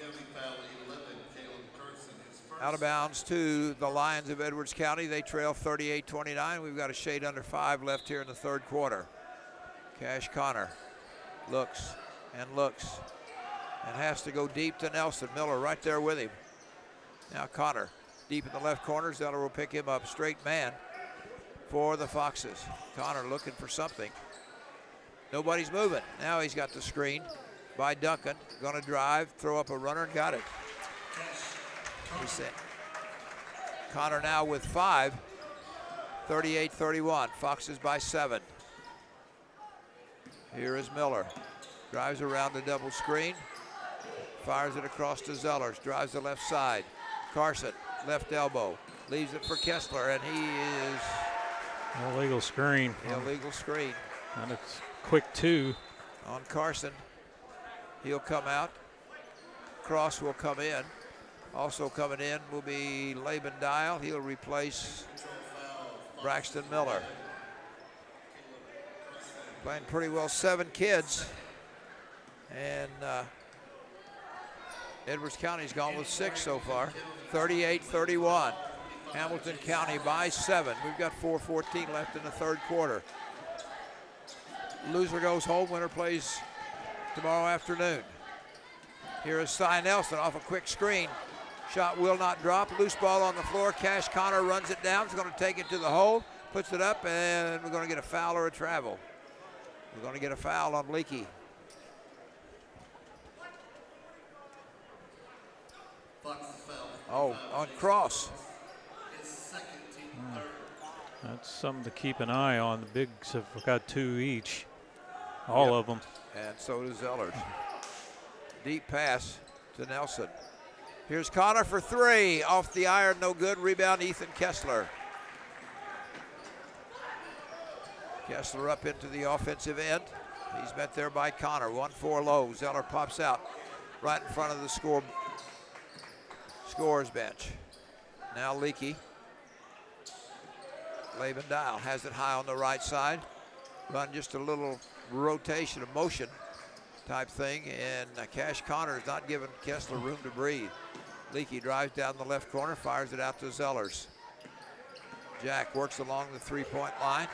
Out of bounds to the Lions of Edwards County. They trail 38-29. We've got a shade under 5 left here in the third quarter. Cash Connor looks and has to go deep to Nelson. Miller right there with him. Now Connor deep in the left corner. Zeller will pick him up. Straight man for the Foxes. Connor looking for something. Nobody's moving. Now he's got the screen by Duncan. Going to drive, throw up a runner, got it. Connor now with 5. 38-31. Foxes by 7. Here is Miller. Drives around the double screen. Fires it across to Zellers. Drives the left side. Carson, left elbow. Leaves it for Kessler, and he is... Illegal screen. Illegal screen. And it's quick 2. On Carson. He'll come out. Cross will come in. Also coming in will be Laban Dial. He'll replace Braxton Miller. Playing pretty well, 7 kids. And Edwards County's gone with 6 so far. 38-31. Hamilton County by 7. We've got 4:14 left in the third quarter. Loser goes home, winner plays tomorrow afternoon. Here is Cy Nelson off a quick screen. Shot will not drop. Loose ball on the floor. Cash Connor runs it down. He's going to take it to the hole. Puts it up, and we're going to get a foul or a travel. We're going to get a foul on Leakey. Oh, on Cross. That's something to keep an eye on. The Bigs have got 2 each. All of them. And so does Zellers. Deep pass to Nelson. Here's Connor for 3. Off the iron, no good. Rebound, Ethan Kessler. Kessler up into the offensive end. He's met there by Connor. 1-4 low. Zeller pops out right in front of the scorer's bench. Now Leakey. Laban Dial has it high on the right side. Run just a little rotation, a motion type thing, and Cash Connor is not giving Kessler room to breathe. Leakey drives down the left corner, fires it out to Zellers. Jack works along the 3-point line.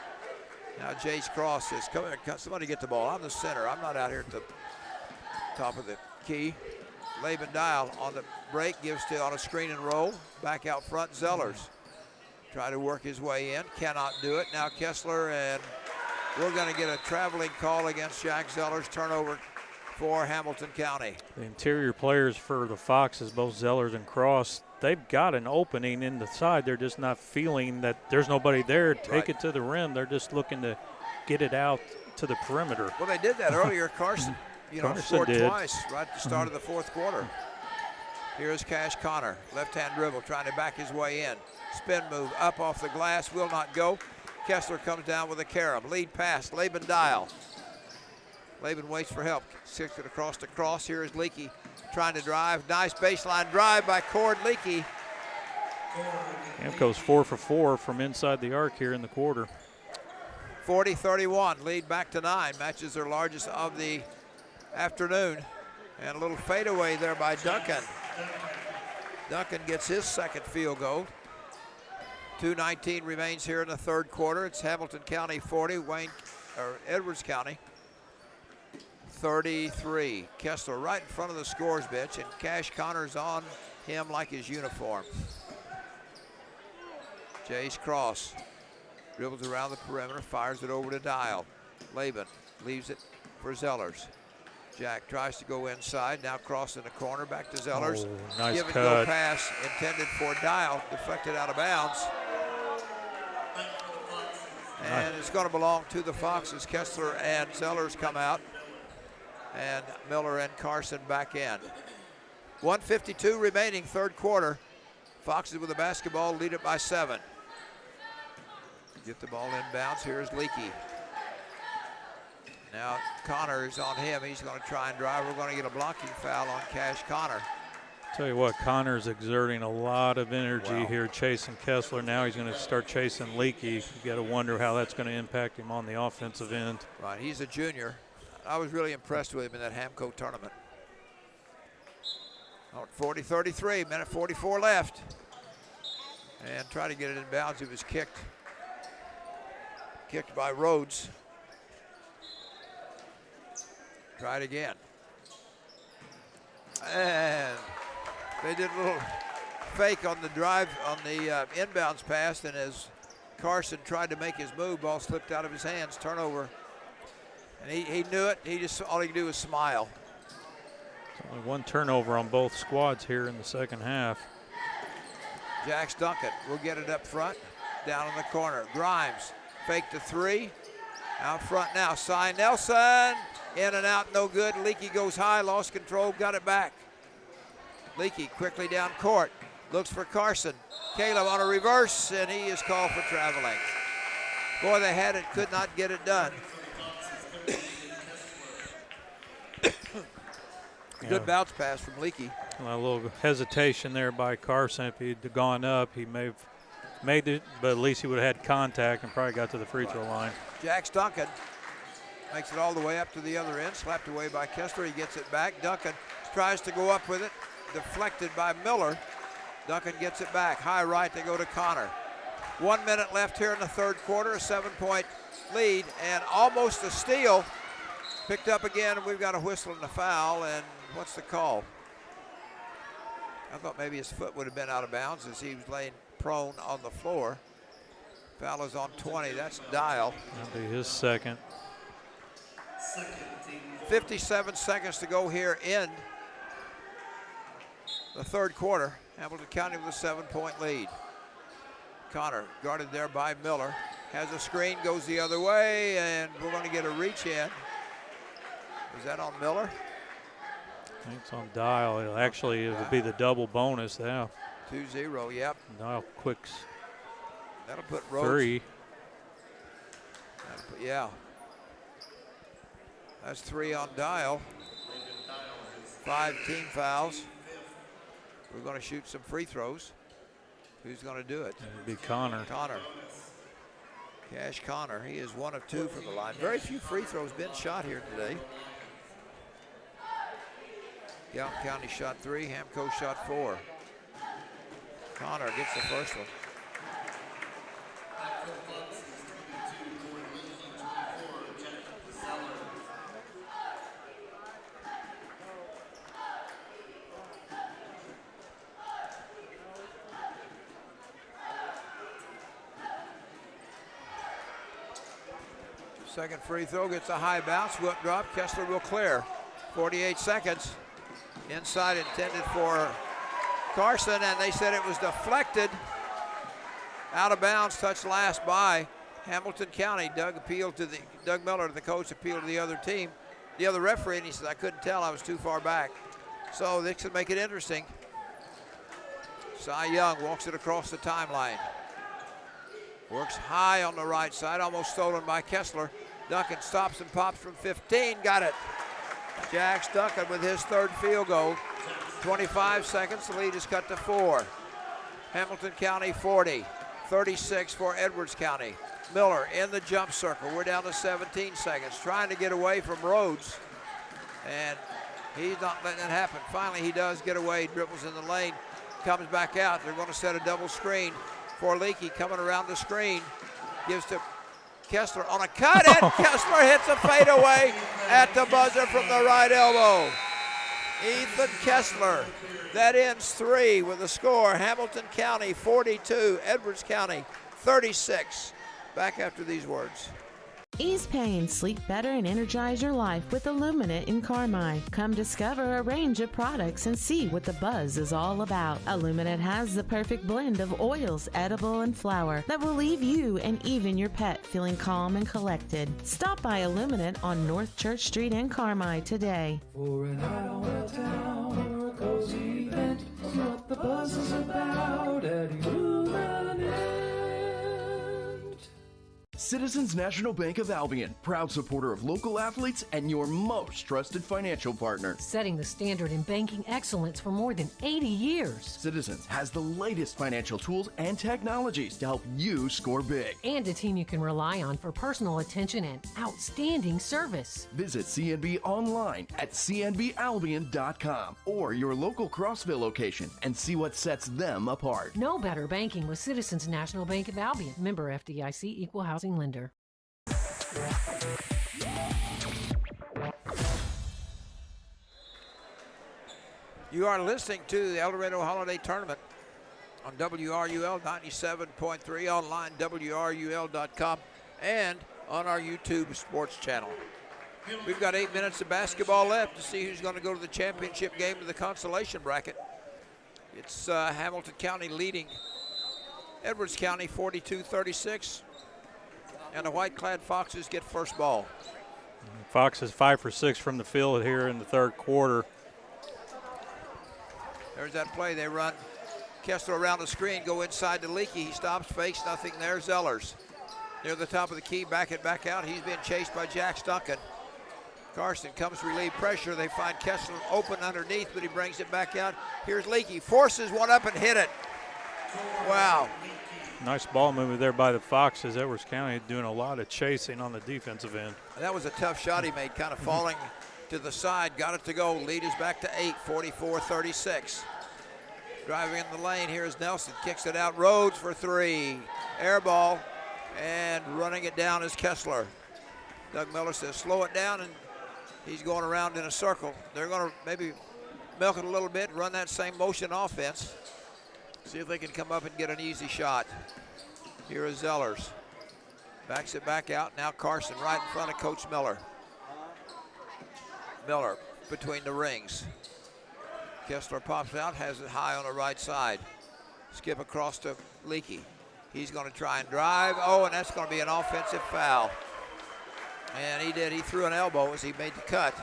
Now Jace Cross says, come here, somebody get the ball. I'm the center. I'm not out here at the top of the key. Laban Dial on the break, gives to on a screen and roll. Back out front, Zellers. Try to work his way in, cannot do it. Now Kessler, and we're going to get a traveling call against Jack Zellers. Turnover for Hamilton County. The interior players for the Foxes, both Zellers and Cross, they've got an opening in the side. They're just not feeling that there's nobody there. Take it to the rim. They're just looking to get it out to the perimeter. Well, they did that earlier. Carson, scored twice right at the start of the fourth quarter. Here's Cash Connor, left-hand dribble, trying to back his way in. Spin move up off the glass, will not go. Kessler comes down with a carom. Lead pass, Laban Dial. Laban waits for help, sticks it across the cross. Here is Leakey trying to drive. Nice baseline drive by Cord Leakey. Amco's 4 for 4 from inside the arc here in the quarter. 40-31, lead back to 9. Matches their largest of the afternoon. And a little fadeaway there by Duncan. Duncan gets his second field goal. 2:19 remains here in the third quarter. It's Hamilton County 40, Edwards County 33. Kessler right in front of the scorer's bench, and Cash Connor's on him like his uniform. Jace Cross dribbles around the perimeter, fires it over to Dial. Laban leaves it for Zellers. Jack tries to go inside, now crossing the corner, back to Zellers. Oh, nice Give and cut. go pass intended for Dial, deflected out of bounds. And it's going to belong to the Foxes. Kessler and Zellers come out, and Miller and Carson back in. 1:52 remaining, third quarter. Foxes with the basketball, lead it by 7. Get the ball inbounds. Here's Leakey. Now Connor is on him. He's going to try and drive. We're going to get a blocking foul on Cash Connor. Tell you what, Connor's exerting a lot of energy here chasing Kessler. Now he's going to start chasing Leakey. You got to wonder how that's going to impact him on the offensive end. Right, he's a junior. I was really impressed with him in that Hamco tournament. 40-33, minute 44 left. And try to get it in bounds. It was kicked by Rhodes. Try it again. And they did a little fake on the drive, on the inbounds pass, and as Carson tried to make his move, ball slipped out of his hands, turnover. And he knew it. All he could do was smile. Only one turnover on both squads here in the second half. Jax Duncan will get it up front, down in the corner. Grimes, fake to 3. Out front now, Cy Nelson. In and out, no good. Leakey goes high, lost control, got it back. Leakey quickly down court, looks for Carson. Caleb on a reverse, and he is called for traveling. Boy, they had it, could not get it done. Good bounce pass from Leakey. A little hesitation there by Carson. If he'd gone up, he may have made it, but at least he would have had contact and probably got to the free throw line. Jax Duncan makes it all the way up to the other end, slapped away by Kessler. He gets it back. Duncan tries to go up with it, deflected by Miller. Duncan gets it back. High right, they go to Connor. 1 minute left here in the third quarter, a 7-point lead, and almost a steal. Picked up again, and we've got a whistle and a foul, and what's the call? I thought maybe his foot would have been out of bounds as he was laying prone on the floor. Foul is on 20, that's Dial. That'll be his second. 57 seconds to go here in the third quarter. Hamilton County with a 7-point lead. Connor guarded there by Miller. Has a screen, goes the other way, and we're going to get a reach in. Is that on Miller? I think it's on Dial. It would be the double bonus now. 2-0, yep. Dial quicks. That'll put Rhodes. 3. Yeah. That's 3 on Dial. 5 team fouls. We're going to shoot some free throws. Who's going to do it? It'd be Connor. Connor. Cash Connor. He is 1 of 2 from the line. Very few free throws been shot here today. Young County shot 3. Hamco shot 4. Connor gets the first one. Second free throw, gets a high bounce, will drop, Kessler will clear. 48 seconds. Inside intended for Carson, and they said it was deflected. Out of bounds, touched last by Hamilton County. Doug Miller, the coach, appealed to the other team, the other referee, and he said, I couldn't tell, I was too far back. So this could make it interesting. Cy Young walks it across the timeline. Works high on the right side, almost stolen by Kessler. Duncan stops and pops from 15, got it. Jax Duncan with his third field goal. 25 seconds, the lead is cut to 4. Hamilton County 40, 36 for Edwards County. Miller in the jump circle, we're down to 17 seconds, trying to get away from Rhodes. And he's not letting it happen. Finally, he does get away, dribbles in the lane, comes back out. They're going to set a double screen for Leakey, coming around the screen, gives to Kessler on a cut, and Kessler hits a fadeaway at the buzzer from the right elbow. Ethan Kessler, that ends 3 with the score. Hamilton County 42, Edwards County 36. Back after these words. Ease pain, sleep better, and energize your life with Illuminate in Carmi. Come discover a range of products and see what the buzz is all about. Illuminate has the perfect blend of oils, edible, and flower that will leave you and even your pet feeling calm and collected. Stop by Illuminate on North Church Street in Carmi today. For a night on the town or a cozy event, that's what the buzz is about at Illuminate. Citizens National Bank of Albion, proud supporter of local athletes and your most trusted financial partner. Setting the standard in banking excellence for more than 80 years. Citizens has the latest financial tools and technologies to help you score big. And a team you can rely on for personal attention and outstanding service. Visit CNB online at cnbalbion.com or your local Crossville location and see what sets them apart. No better banking with Citizens National Bank of Albion. Member FDIC, Equal Housing Lender. You are listening to the El Dorado Holiday Tournament on WRUL 97.3, online WRUL.com, and on our YouTube sports channel. We've got 8 minutes of basketball left to see who's going to go to the championship game of the consolation bracket. It's Hamilton County leading Edwards County 42-36. And the white-clad Foxes get first ball. Fox is 5 for 6 from the field here in the third quarter. There's that play. They run Kessler around the screen, go inside to Leakey. He stops, fakes, nothing there. Zellers near the top of the key, back it back out. He's being chased by Jax Duncan. Carson comes to relieve pressure. They find Kessler open underneath, but he brings it back out. Here's Leakey, forces one up and hit it. Wow. Nice ball movement there by the Foxes. Edwards County doing a lot of chasing on the defensive end. That was a tough shot he made, kind of falling to the side. Got it to go. Lead is back to 8, 44-36. Driving in the lane, here's Nelson. Kicks it out. Rhodes for 3. Air ball. And running it down is Kessler. Doug Miller says, slow it down, and he's going around in a circle. They're going to maybe milk it a little bit, run that same motion offense. See if they can come up and get an easy shot. Here is Zellers. Backs it back out. Now Carson right in front of Coach Miller. Miller between the rings. Kessler pops out, has it high on the right side. Skip across to Leakey. He's going to try and drive. Oh, and that's going to be an offensive foul. And he did. He threw an elbow as he made the cut.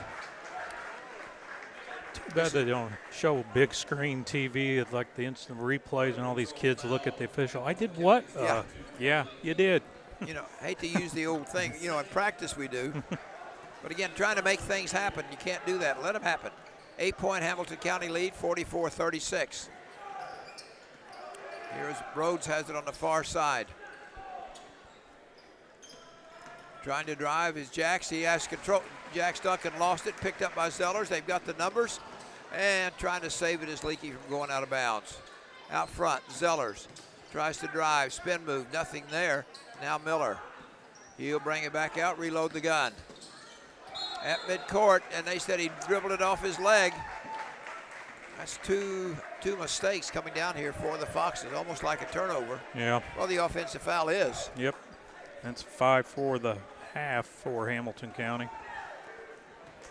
Too bad they don't show big screen TV of like the instant replays and all these kids look at the official. I did what? Yeah. Yeah, you did. You know, hate to use the old thing. You know, in practice we do. But again, trying to make things happen, you can't do that. Let them happen. 8-point Hamilton County lead, 44-36. Here's Rhodes, has it on the far side. Trying to drive is Jax. He has control. Jax Duncan lost it, picked up by Zellers. They've got the numbers. And trying to save it is Leakey from going out of bounds. Out front, Zellers tries to drive, spin move, nothing there. Now Miller. He'll bring it back out, reload the gun. At midcourt, and they said he dribbled it off his leg. That's two mistakes coming down here for the Foxes, almost like a turnover. Yeah. Well, the offensive foul is. Yep. That's 5 for the half for Hamilton County.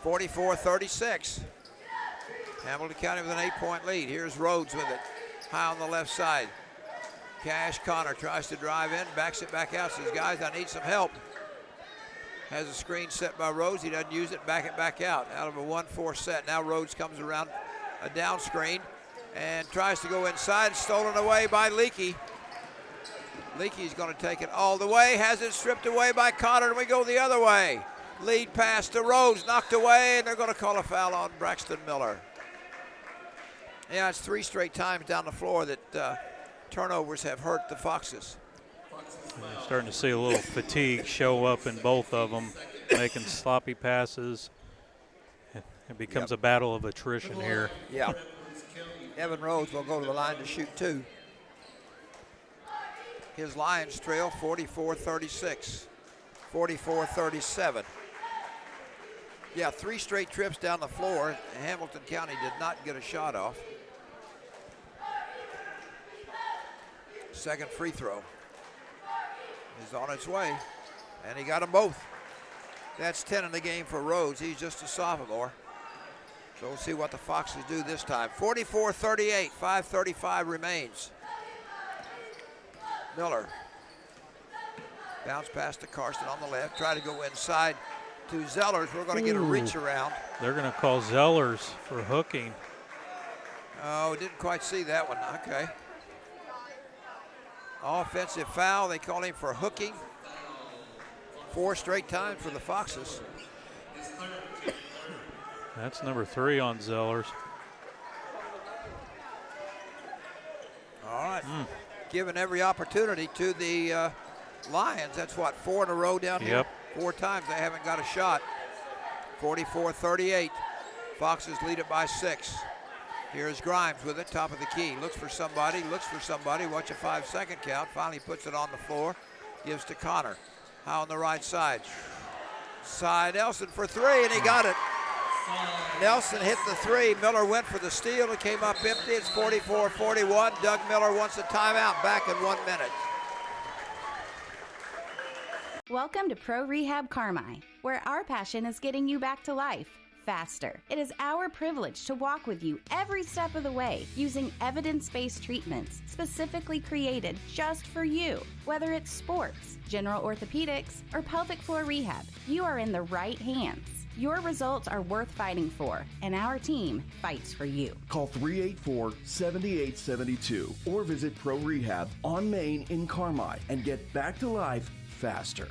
44-36. Hamilton County with an 8-point lead. Here's Rhodes with it, high on the left side. Cash Connor tries to drive in, backs it back out, says, guys, I need some help. Has a screen set by Rhodes. He doesn't use it, back it back out of a 1-4 set. Now Rhodes comes around a down screen and tries to go inside, stolen away by Leakey. Leakey's going to take it all the way, has it stripped away by Connor, and we go the other way. Lead pass to Rhodes, knocked away, and they're going to call a foul on Braxton Miller. Yeah, it's 3 straight times down the floor that turnovers have hurt the Foxes. You're starting to see a little fatigue show up in both of them, making sloppy passes. It becomes a battle of attrition here. Yeah. Evan Rhodes will go to the line to shoot 2. His Lions trail 44-36, 44-37. Yeah, 3 straight trips down the floor. Hamilton County did not get a shot off. Second free throw is on its way, and he got them both. That's 10 in the game for Rhodes. He's just a sophomore. So we'll see what the Foxes do this time. 44-38, 5:35 remains. Miller. Bounce pass to Carson on the left. Try to go inside to Zellers. We're going to get a reach around. They're going to call Zellers for hooking. Oh, didn't quite see that one. Okay. Offensive foul. They call him for hooking. 4 straight times for the Foxes. That's number 3 on Zellers. All right. Given every opportunity to the Lions. That's what, 4 in a row down here? Yep. 4 times they haven't got a shot. 44-38. Foxes lead it by 6. Here's Grimes with it, top of the key. Looks for somebody. Watch a 5-second count. Finally puts it on the floor. Gives to Connor. High on the right side. Nelson for 3, and he got it. Nelson hit the 3. Miller went for the steal. It came up empty. It's 44-41. Doug Miller wants a timeout. Back in 1 minute. Welcome to Pro Rehab Carmi, where our passion is getting you back to life faster. It is our privilege to walk with you every step of the way using evidence-based treatments specifically created just for you. Whether it's sports, general orthopedics, or pelvic floor rehab, you are in the right hands. Your results are worth fighting for, and our team fights for you. Call 384-7872 or visit Pro Rehab on Main in Carmi and get back to life faster.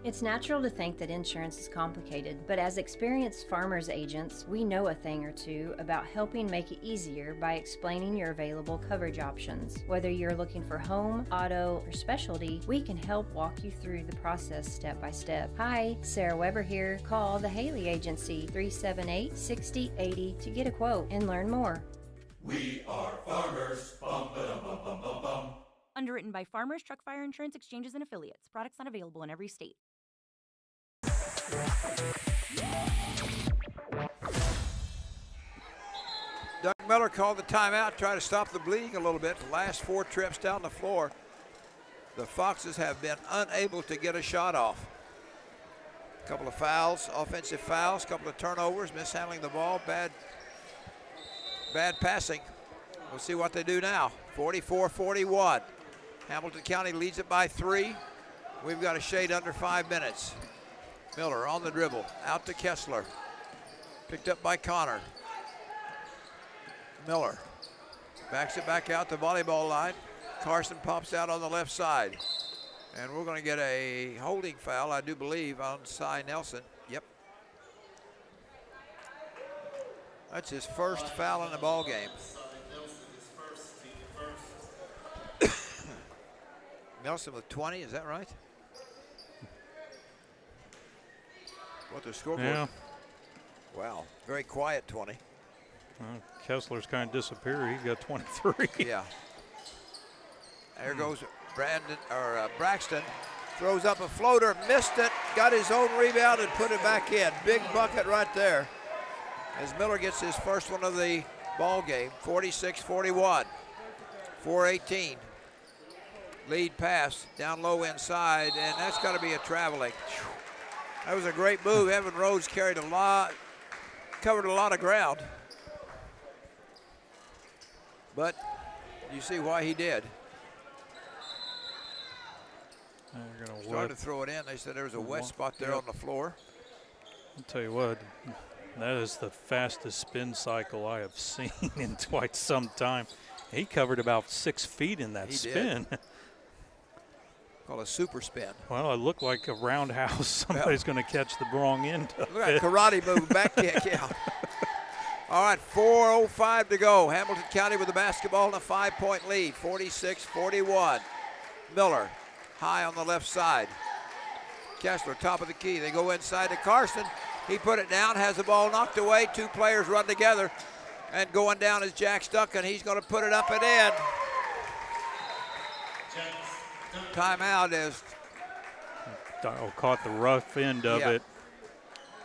It's natural to think that insurance is complicated, but as experienced farmers agents, we know a thing or two about helping make it easier by explaining your available coverage options. Whether you're looking for home, auto, or specialty, we can help walk you through the process step by step. Hi, Sarah Weber here. Call the Haley Agency 378-6080 to get a quote and learn more. We are farmers. Bum, ba-dum, bum, bum, bum, bum. Underwritten by Farmers Truck Fire Insurance Exchanges and Affiliates. Products not available in every state. Doug Miller called the timeout, try to stop the bleeding a little bit. The last 4 trips down the floor, the Foxes have been unable to get a shot off. A couple of fouls, offensive fouls, a couple of turnovers, mishandling the ball, bad passing. We'll see what they do now. 44-41. Hamilton County leads it by 3. We've got a shade under 5 minutes. Miller on the dribble, out to Kessler. Picked up by Connor. Miller backs it back out the volleyball line. Carson pops out on the left side. And we're going to get a holding foul, I do believe, on Cy Nelson. Yep. That's his first foul in the ball game. Nelson with 20, is that right? What the scoreboard? Yeah. Wow, very quiet 20. Kessler's kind of disappeared. He's got 23. Yeah. There goes Braxton. Throws up a floater, missed it, got his own rebound and put it back in. Big bucket right there. As Miller gets his first one of the ball game, 46-41. 4:18. Lead pass down low inside, and that's got to be a traveling. That was a great move. Evan Rhodes covered a lot of ground. But you see why he did. Started to throw it in. They said there was a wet spot there on the floor. I'll tell you what, that is the fastest spin cycle I have seen in quite some time. He covered about 6 feet in that spin. Called a super spin. Well, it looked like a roundhouse. Somebody's going to catch the wrong end of Look at that karate move, back kick, yeah. All right, 4:05 to go. Hamilton County with the basketball and a 5-point lead, 46-41. Miller, high on the left side. Kessler, top of the key. They go inside to Carson. He put it down, has the ball knocked away. 2 players run together. And going down is Jack Stucken. He's going to put it up and in. Timeout as Dial caught the rough end of it.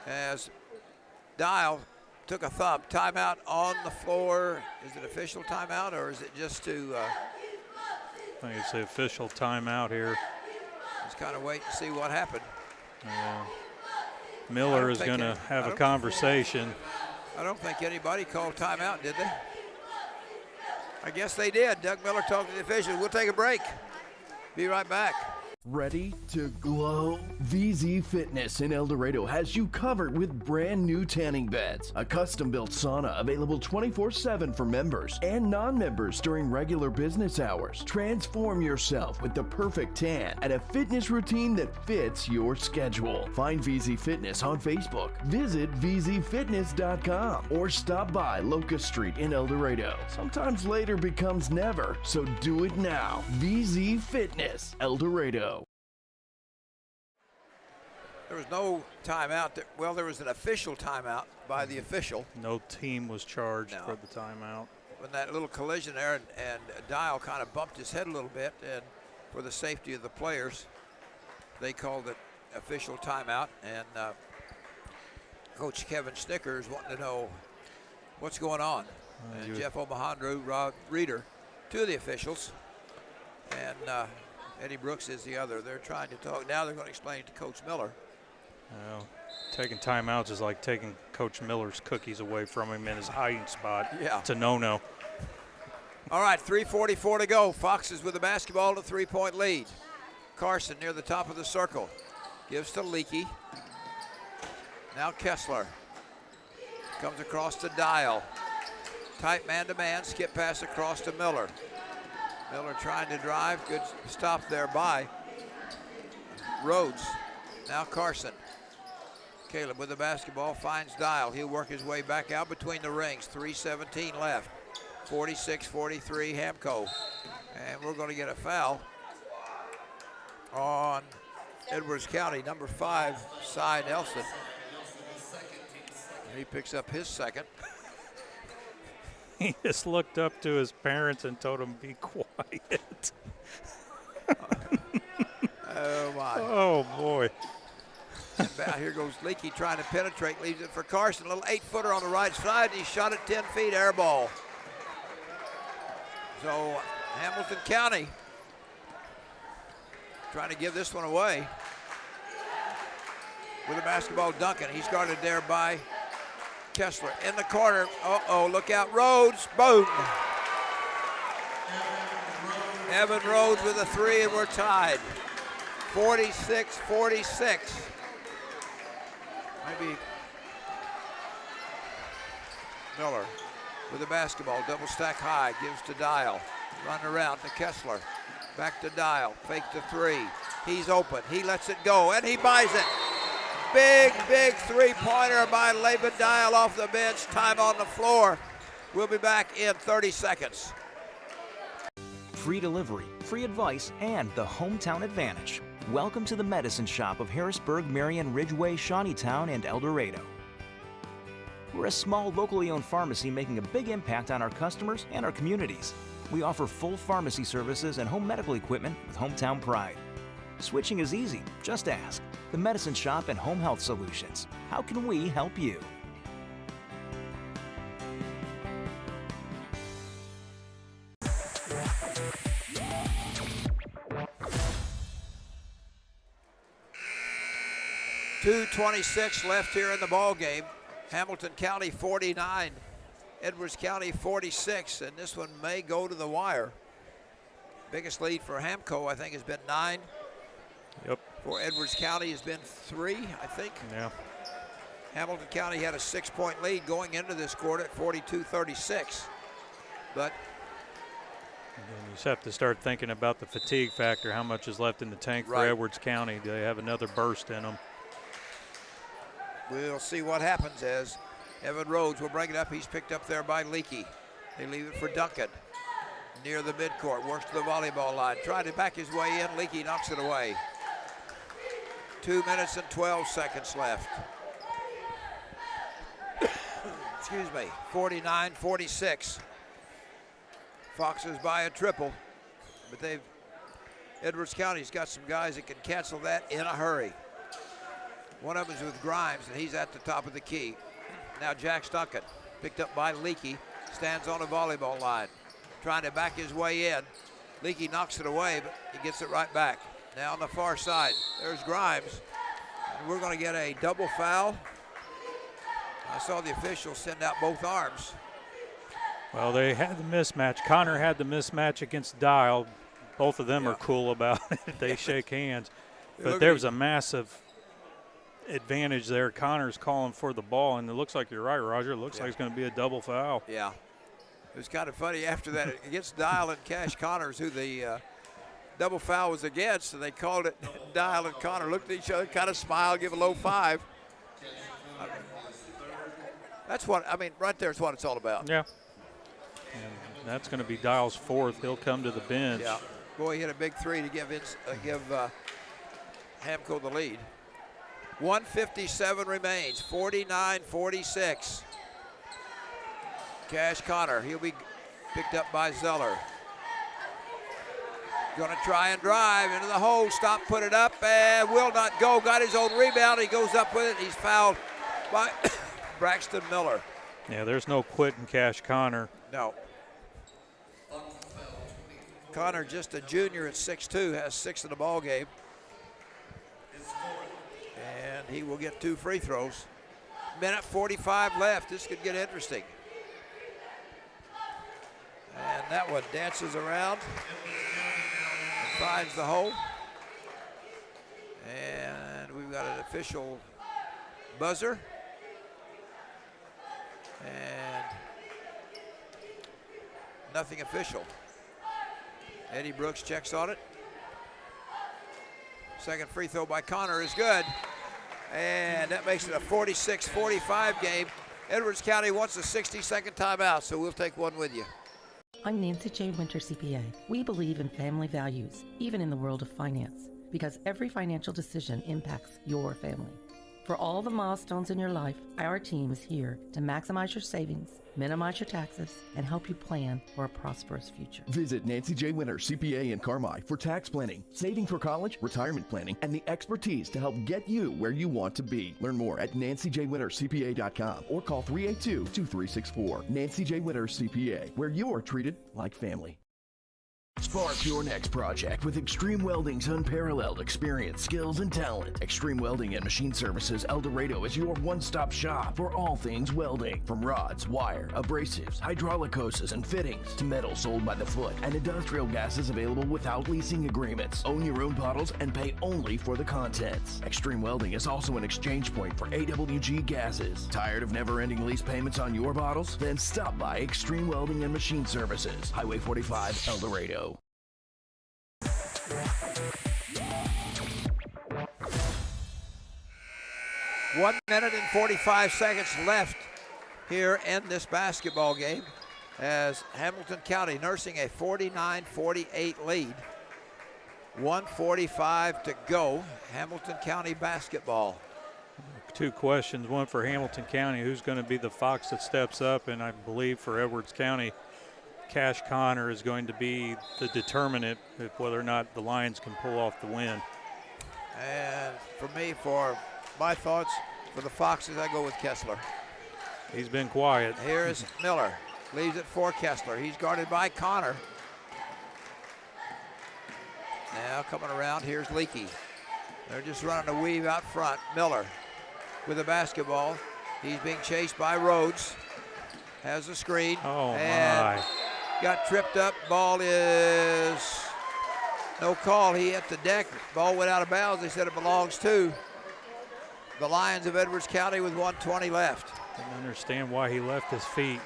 As Dial took a thump. Timeout on the floor. Is it official timeout or is it just to? I think it's the official timeout here. Just kind of wait and see what happened. Yeah. Miller is going to have a conversation. I don't think anybody called timeout, did they? I guess they did. Doug Miller talked to the officials. We'll take a break. Be right back. Ready to glow? VZ Fitness in El Dorado has you covered with brand new tanning beds, a custom-built sauna available 24/7 for members and non-members during regular business hours. Transform yourself with the perfect tan and a fitness routine that fits your schedule. Find VZ Fitness on Facebook. Visit vzfitness.com or stop by Locust Street in El Dorado. Sometimes later becomes never, so do it now. VZ Fitness, El Dorado. There was no timeout. Well, there was an official timeout by the official. No team was charged for the timeout. When that little collision there, and Dial kind of bumped his head a little bit, and for the safety of the players, they called it official timeout. And Coach Kevin Snickers wanting to know what's going on. And Jeff Omohandru, Rob Reeder, two of the officials, and Eddie Brooks is the other. They're trying to talk. Now they're going to explain it to Coach Miller. Well, taking timeouts is like taking Coach Miller's cookies away from him in his hiding spot. Yeah. It's a no-no. All right, 3:44 to go. Foxes with the basketball to 3-point lead. Carson near the top of the circle. Gives to Leakey. Now Kessler. Comes across to Dial. Tight man-to-man. Skip pass across to Miller. Miller trying to drive. Good stop there by Rhodes. Now Carson. Caleb with the basketball finds Dial. He'll work his way back out between the rings. 3:17 left. 46-43 Hamco. And we're going to get a foul on Edwards County, number 5, Cy Nelson. And he picks up his second. He just looked up to his parents and told them, be quiet. Oh, my. Oh, boy. And here goes Leakey trying to penetrate, leaves it for Carson. A little 8-footer on the right side. He shot it 10 feet, air ball. So Hamilton County trying to give this one away. With the basketball, Duncan. He's guarded there by Kessler. In the corner. Uh-oh, look out, Rhodes. Boom. Evan Rhodes with a 3, and we're tied. 46-46. Maybe Miller with the basketball, double stack high, gives to Dial. Run around to Kessler. Back to Dial, fake to 3. He's open, he lets it go, and he buys it. Big, big three-pointer by Laban Dial off the bench. Time on the floor. We'll be back in 30 seconds. Free delivery, free advice, and the hometown advantage. Welcome to the Medicine Shop of Harrisburg, Marion, Ridgeway, Shawneetown, and El Dorado. We're a small, locally owned pharmacy making a big impact on our customers and our communities. We offer full pharmacy services and home medical equipment with hometown pride. Switching is easy, just ask. The Medicine Shop and Home Health Solutions. How can we help you? .226 left here in the ball game. Hamilton County 49, Edwards County 46, and this one may go to the wire. Biggest lead for Hamco, I think, has been 9. Yep. For Edwards County has been 3, I think. Yeah. Hamilton County had a 6-point lead going into this quarter at 42-36. But you just have to start thinking about the fatigue factor, how much is left in the tank for Edwards County. Do they have another burst in them? we'll see what happens as Evan Rhodes will bring it up. He's picked up there by Leakey. They leave it for Duncan. Near the midcourt, works to the volleyball line. Tried to back his way in. Leakey knocks it away. 2 minutes and 12 seconds left. Excuse me, 49-46. Foxes by a triple, but Edwards County's got some guys that can cancel that in a hurry. One of them is with Grimes, and he's at the top of the key. Now Jack Duncan, picked up by Leakey, stands on a volleyball line, trying to back his way in. Leakey knocks it away, but he gets it right back. Now on the far side, there's Grimes. And we're going to get a double foul. I saw the officials send out both arms. Well, they had the mismatch. Connor had the mismatch against Dial. Both of them are cool about it. They shake hands. But there was a massive advantage there. Connor's calling for the ball, and it looks like you're right, Roger. It looks like it's going to be a double foul. Yeah. It was kind of funny after that. Against Dial and Cash Connors, who the double foul was against, and they called it. Dial and Connor looked at each other, kind of smiled, give a low five. That's what, I mean, right there is what it's all about. Yeah. And that's going to be Dial's fourth. He'll come to the bench. Yeah. Boy, he hit a big three to give Hamco the lead. 1:57 remains, 49-46. Cash Connor, he'll be picked up by Zeller. Gonna try and drive into the hole, stop, put it up, and will not go. Got his own rebound, he goes up with it, he's fouled by Braxton Miller. Yeah, there's no quitting Cash Connor. No. Connor, just a junior at 6'2", has 6 in the ball game. And he will get 2 free throws. Minute 45 left. This could get interesting. And that one dances around and finds the hole. And we've got an official buzzer. And nothing official. Eddie Brooks checks on it. Second free throw by Connor is good. And that makes it a 46-45 game. Edwards County wants a 60-second timeout, so we'll take one with you. I'm Nancy J. Winter, CPA. We believe in family values, even in the world of finance, because every financial decision impacts your family. For all the milestones in your life, our team is here to maximize your savings, minimize your taxes, and help you plan for a prosperous future. Visit Nancy J. Winter, CPA in Carmi for tax planning, saving for college, retirement planning, and the expertise to help get you where you want to be. Learn more at nancyjwintercpa.com or call 382-2364. Nancy J. Winter, CPA, where you're treated like family. Spark your next project with Extreme Welding's unparalleled experience, skills, and talent. Extreme Welding and Machine Services El Dorado is your one-stop shop for all things welding. From rods, wire, abrasives, hydraulic hoses, and fittings to metal sold by the foot and industrial gases available without leasing agreements. Own your own bottles and pay only for the contents. Extreme Welding is also an exchange point for AWG gases. Tired of never-ending lease payments on your bottles? Then stop by Extreme Welding and Machine Services, Highway 45, El Dorado. 1 minute and 45 seconds left here in this basketball game as Hamilton County nursing a 49-48 lead. 1:45 to go. Hamilton County basketball. 2 questions, one for Hamilton County, who's going to be the fox that steps up, and I believe for Edwards County, Cash Connor is going to be the determinant of whether or not the Lions can pull off the win. And for me, for my thoughts, for the Foxes, I go with Kessler. He's been quiet. Here is Miller. Leaves it for Kessler. He's guarded by Connor. Now coming around, here's Leakey. They're just running a weave out front. Miller with the basketball. He's being chased by Rhodes. Has a screen. Oh, and my. Got tripped up. Ball is no call. He hit the deck. Ball went out of bounds. They said it belongs to the Lions of Edwards County with 1:20 left. Didn't understand why he left his feet.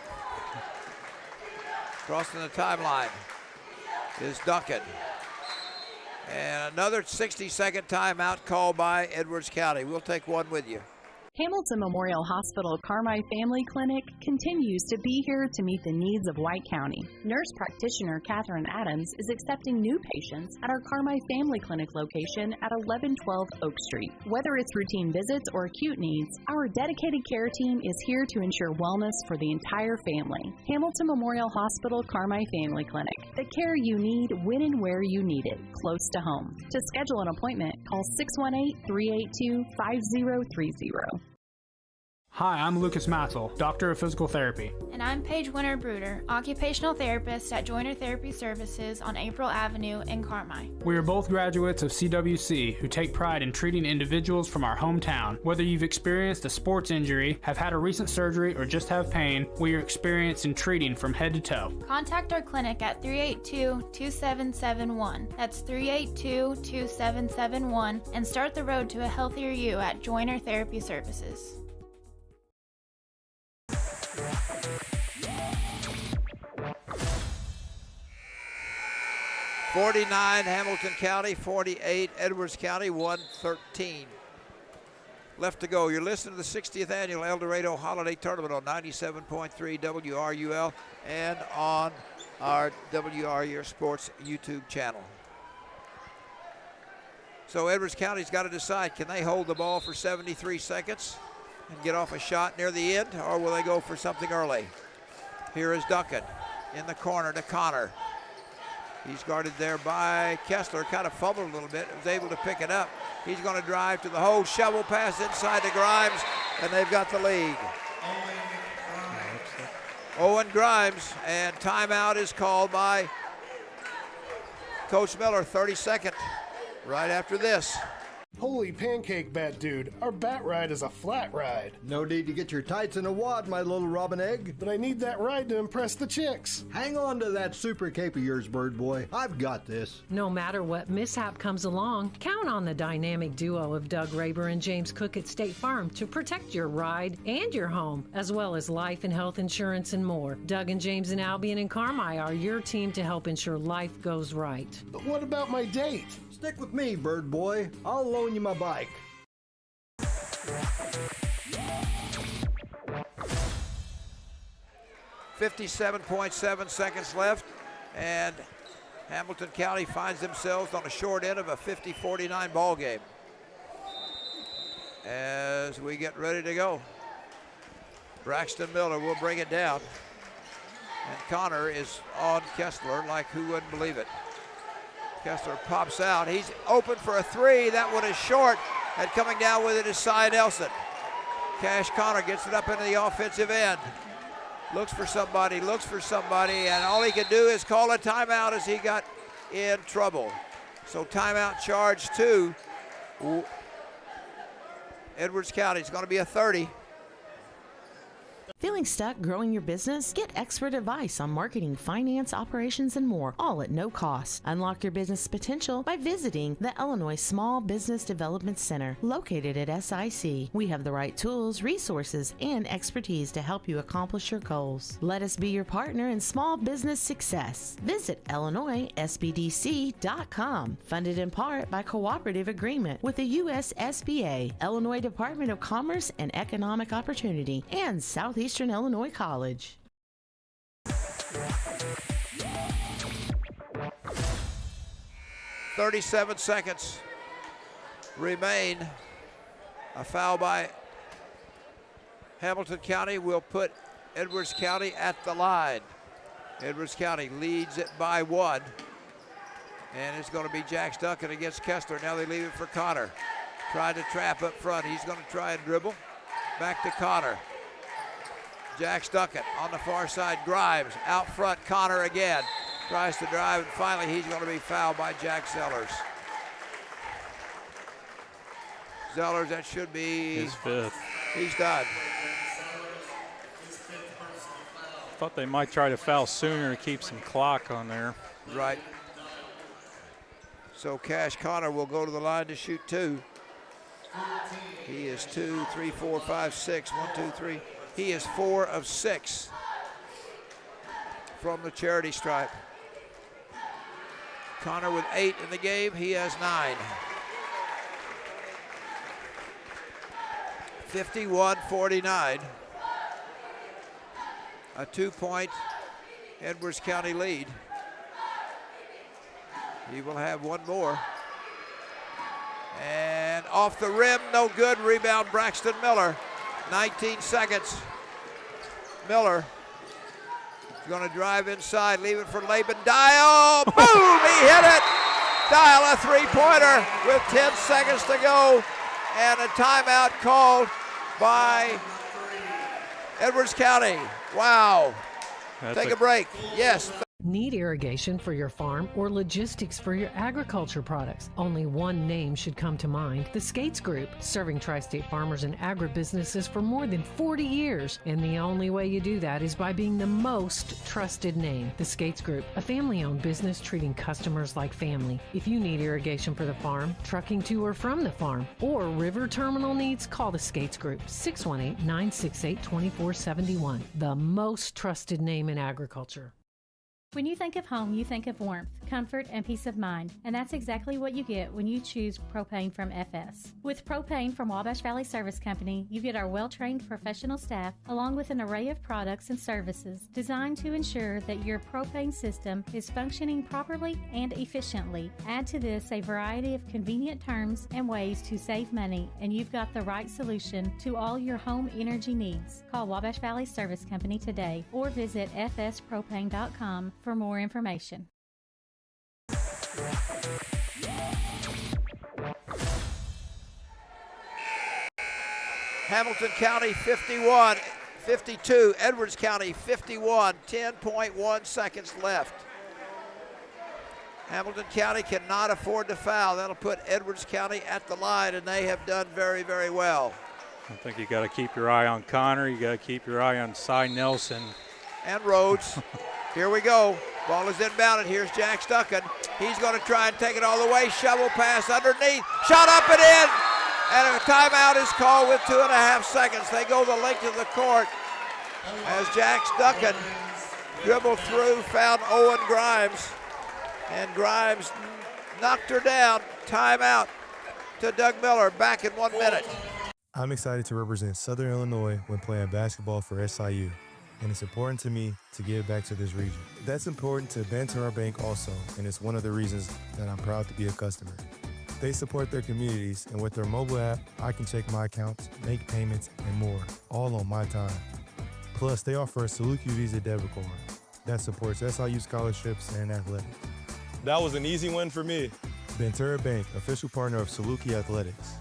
Crossing the timeline is Duncan. And another 60-second timeout called by Edwards County. We'll take one with you. Hamilton Memorial Hospital Carmi Family Clinic continues to be here to meet the needs of White County. Nurse practitioner Catherine Adams is accepting new patients at our Carmi Family Clinic location at 1112 Oak Street. Whether it's routine visits or acute needs, our dedicated care team is here to ensure wellness for the entire family. Hamilton Memorial Hospital Carmi Family Clinic. The care you need when and where you need it, close to home. To schedule an appointment, call 618-382-5030. Hi, I'm Lucas Mathel, Doctor of Physical Therapy. And I'm Paige Winter-Bruder, Occupational Therapist at Joiner Therapy Services on April Avenue in Carmi. We are both graduates of CWC who take pride in treating individuals from our hometown. Whether you've experienced a sports injury, have had a recent surgery, or just have pain, we are experienced in treating from head to toe. Contact our clinic at 382-2771. That's 382-2771, and start the road to a healthier you at Joiner Therapy Services. 49 Hamilton County, 48 Edwards County, 113 left to go. You're listening to the 60th Annual El Dorado Holiday Tournament on 97.3 WRUL and on our WRUL Sports YouTube channel. So Edwards County's got to decide, can they hold the ball for 73 seconds and get off a shot near the end, or will they go for something early? Here is Duncan in the corner to Connor. He's guarded there by Kessler, kind of fumbled a little bit, was able to pick it up. He's going to drive to the hole, shovel pass inside to Grimes, and they've got the lead. Owen Grimes, and timeout is called by Coach Miller, 32nd, right after this. Holy pancake bat dude, our bat ride is a flat ride. No need to get your tights in a wad, my little robin egg. But I need that ride to impress the chicks. Hang on to that super cape of yours, bird boy. I've got this. No matter what mishap comes along, count on the dynamic duo of Doug Raber and James Cook at State Farm to protect your ride and your home, as well as life and health insurance and more. Doug and James in Albion and Carmi are your team to help ensure life goes right. But what about my date? Stick with me, bird boy. I'll loan you my bike. 57.7 seconds left, and Hamilton County finds themselves on a short end of a 50-49 ball game. As we get ready to go, Braxton Miller will bring it down, and Connor is on Kessler like who wouldn't believe it. Kessler pops out. He's open for a three. That one is short, and coming down with it is Cy Nelson. Cash Connor gets it up into the offensive end. Looks for somebody, and all he can do is call a timeout as he got in trouble. So timeout charge to Edwards County. It's going to be a 30. Feeling stuck growing your business? Get expert advice on marketing, finance, operations, and more, all at no cost. Unlock your business potential by visiting the Illinois Small Business Development Center, located at SIC. We have the right tools, resources, and expertise to help you accomplish your goals. Let us be your partner in small business success. Visit IllinoisSBDC.com. Funded in part by cooperative agreement with the U.S. SBA, Illinois Department of Commerce and Economic Opportunity, and Southeastern Illinois College. 37 seconds remain. A foul by Hamilton County will put Edwards County at the line. Edwards County leads it by 1. And it's going to be Jax Duncan against Kessler. Now they leave it for Connor. Tried to trap up front. He's going to try and dribble. Back to Connor. Jax Duncan on the far side. Grimes out front. Connor again. Tries to drive, and finally he's going to be fouled by Jack Zellers. Zellers, that should be his 5th. He's done. Thought they might try to foul sooner to keep some clock on there. Right. So Cash Connor will go to the line to shoot 2. He is 2, 3, 4, 5, 6. 1, 2, 3. He is 4 of 6 from the charity stripe. Connor with 8 in the game. He has 9. 51-49. A 2-point Edwards County lead. He will have one more. And off the rim, no good. Rebound, Braxton Miller. 19 seconds. Miller is going to drive inside, leave it for Laban Dial. Boom! He hit it. Dial a three-pointer with 10 seconds to go, and a timeout called by Edwards County, wow. That's Take a break. Yes. Need irrigation for your farm or logistics for your agriculture products? Only one name should come to mind: the Skates Group, serving tri-state farmers and agribusinesses for more than 40 years. And the only way you do that is by being the most trusted name. The Skates Group, a family-owned business treating customers like family. If you need irrigation for the farm, trucking to or from the farm, or river terminal needs, call the Skates Group, 618-968-2471. The most trusted name in agriculture. When you think of home, you think of warmth, comfort, and peace of mind. And that's exactly what you get when you choose propane from FS. With propane from Wabash Valley Service Company, you get our well-trained professional staff along with an array of products and services designed to ensure that your propane system is functioning properly and efficiently. Add to this a variety of convenient terms and ways to save money, and you've got the right solution to all your home energy needs. Call Wabash Valley Service Company today or visit fspropane.com for more information. Hamilton County 52, Edwards County 51, 10.1 seconds left. Hamilton County cannot afford to foul. That'll put Edwards County at the line, and they have done very, very well. I think you got to keep your eye on Connor. You got to keep your eye on Cy Nelson. And Rhodes. Here we go. Ball is inbounded. Here's Jack Stucken. He's going to try and take it all the way. Shovel pass underneath. Shot up and in. And a timeout is called with 2.5 seconds. They go the length of the court as Jack Stucken dribbled through, found Owen Grimes. And Grimes knocked her down. Timeout to Doug Miller. Back in 1 minute. I'm excited to represent Southern Illinois when playing basketball for SIU. And it's important to me to give back to this region. That's important to Banterra Bank also, and it's one of the reasons that I'm proud to be a customer. They support their communities, and with their mobile app, I can check my accounts, make payments, and more, all on my time. Plus, they offer a Saluki Visa debit card that supports SIU scholarships and athletics. That was an easy win for me. Banterra Bank, official partner of Saluki Athletics.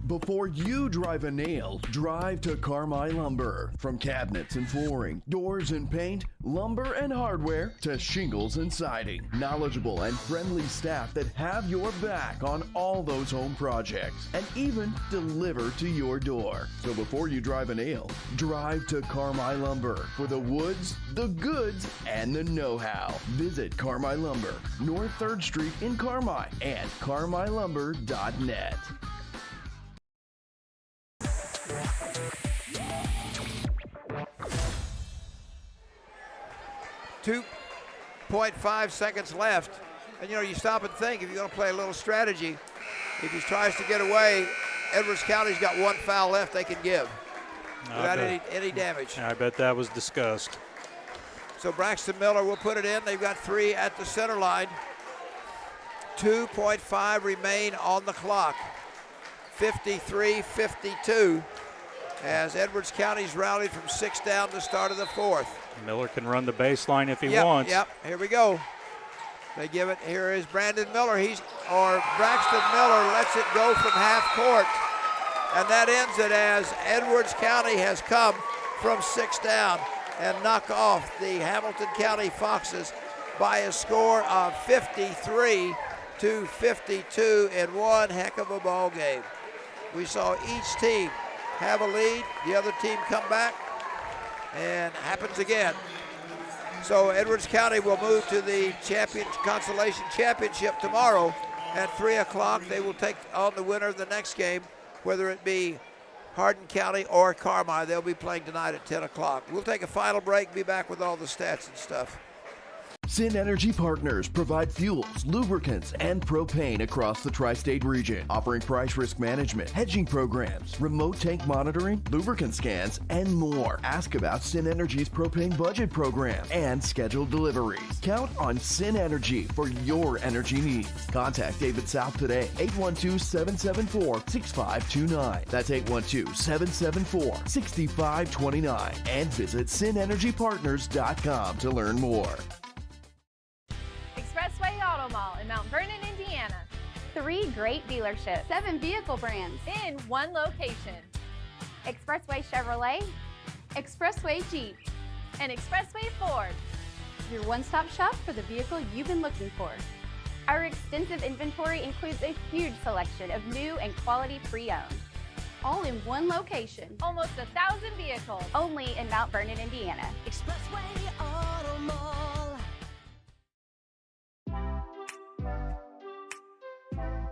Before you drive a nail, drive to Carmi Lumber. From cabinets and flooring, doors and paint, lumber and hardware, to shingles and siding. Knowledgeable and friendly staff that have your back on all those home projects and even deliver to your door. So before you drive a nail, drive to Carmi Lumber for the woods, the goods, and the know-how. Visit Carmi Lumber, North 3rd Street in Carmi and carmilumber.net. 2.5 seconds left. And, you stop and think, if you're going to play a little strategy, if he tries to get away, Edwards County's got one foul left they can give without any damage. I bet that was discussed. So Braxton Miller will put it in. They've got 3 at the center line. 2.5 remain on the clock. 53-52 as Edwards County's rallied from 6 down to start of the 4th. Miller can run the baseline if he wants. Yep, here we go. They give it, here is Brandon Miller. Braxton Miller lets it go from half court. And that ends it as Edwards County has come from 6 down and knock off the Hamilton County Foxes by a score of 53-52 in one heck of a ball game. We saw each team have a lead, the other team come back, and happens again. So Edwards County will move to the Consolation Championship tomorrow at 3 o'clock. They will take on the winner of the next game, whether it be Hardin County or Carmi. They'll be playing tonight at 10 o'clock. We'll take a final break, be back with all the stats and stuff. Sin Energy Partners provide fuels, lubricants, and propane across the tri-state region, offering price risk management, hedging programs, remote tank monitoring, lubricant scans, and more. Ask about Sin Energy's propane budget program and scheduled deliveries. Count on Sin Energy for your energy needs. Contact David South today, 812-774-6529. That's 812-774-6529. And visit sinenergypartners.com to learn more. Expressway Auto Mall in Mount Vernon, Indiana. 3 great dealerships. 7 vehicle brands in one location. Expressway Chevrolet, Expressway Jeep, and Expressway Ford, your one-stop shop for the vehicle you've been looking for. Our extensive inventory includes a huge selection of new and quality pre-owned. All in one location. Almost 1,000 vehicles. Only in Mount Vernon, Indiana. Expressway Auto Mall.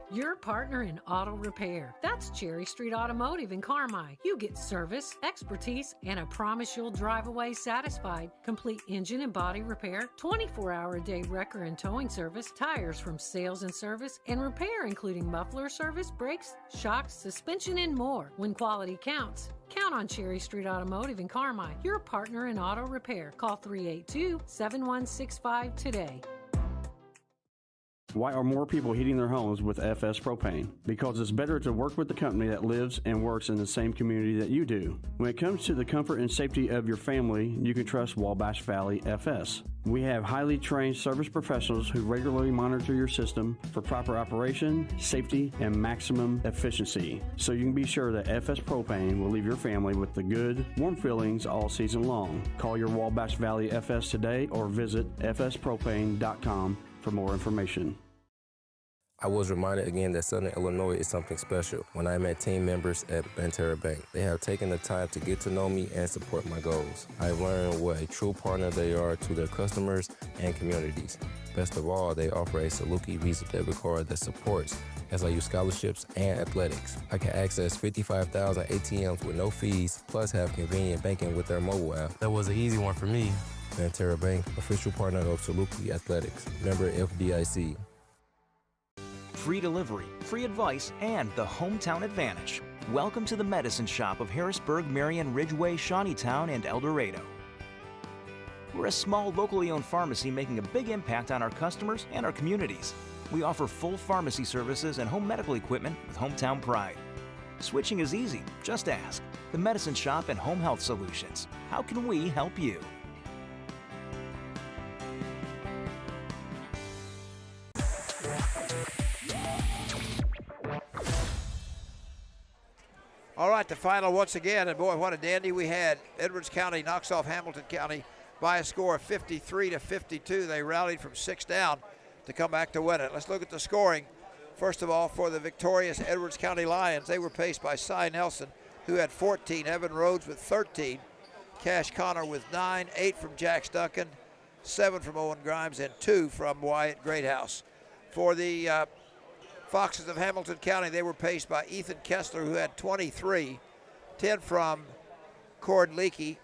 Your partner in auto repair. That's Cherry Street Automotive in Carmi. You get service, expertise, and a promise you'll drive away satisfied. Complete engine and body repair, 24-hour-a-day wrecker and towing service, tires from sales and service, and repair including muffler service, brakes, shocks, suspension, and more. When quality counts, count on Cherry Street Automotive in Carmi, your partner in auto repair. Call 382-7165 today. Why are more people heating their homes with FS Propane? Because it's better to work with the company that lives and works in the same community that you do. When it comes to the comfort and safety of your family, you can trust Wabash Valley FS. We have highly trained service professionals who regularly monitor your system for proper operation, safety, and maximum efficiency. So you can be sure that FS Propane will leave your family with the good, warm feelings all season long. Call your Wabash Valley FS today or visit fspropane.com for more information. I was reminded again that Southern Illinois is something special when I met team members at Banterra Bank. They have taken the time to get to know me and support my goals. I've learned what a true partner they are to their customers and communities. Best of all, they offer a Saluki Visa debit card that supports SIU scholarships and athletics. I can access 55,000 ATMs with no fees, plus have convenient banking with their mobile app. That was an easy one for me. Banterra Bank, official partner of Saluki Athletics, member FDIC. Free delivery, free advice, and the hometown advantage. Welcome to the Medicine Shop of Harrisburg, Marion, Ridgeway, Shawneetown, and El Dorado. We're a small, locally owned pharmacy making a big impact on our customers and our communities. We offer full pharmacy services and home medical equipment with hometown pride. Switching is easy, just ask. The Medicine Shop and Home Health Solutions. How can we help you? All right, the final once again, and boy, what a dandy we had. Edwards County knocks off Hamilton County by a score of 53-52. They rallied from 6 down to come back to win it. Let's look at the scoring. First of all, for the victorious Edwards County Lions, they were paced by Cy Nelson, who had 14, Evan Rhodes with 13, Cash Connor with 9, 8 from Jax Duncan, 7 from Owen Grimes, and 2 from Wyatt Greathouse. For the Foxes of Hamilton County, they were paced by Ethan Kessler, who had 23, 10 from Cord Leakey,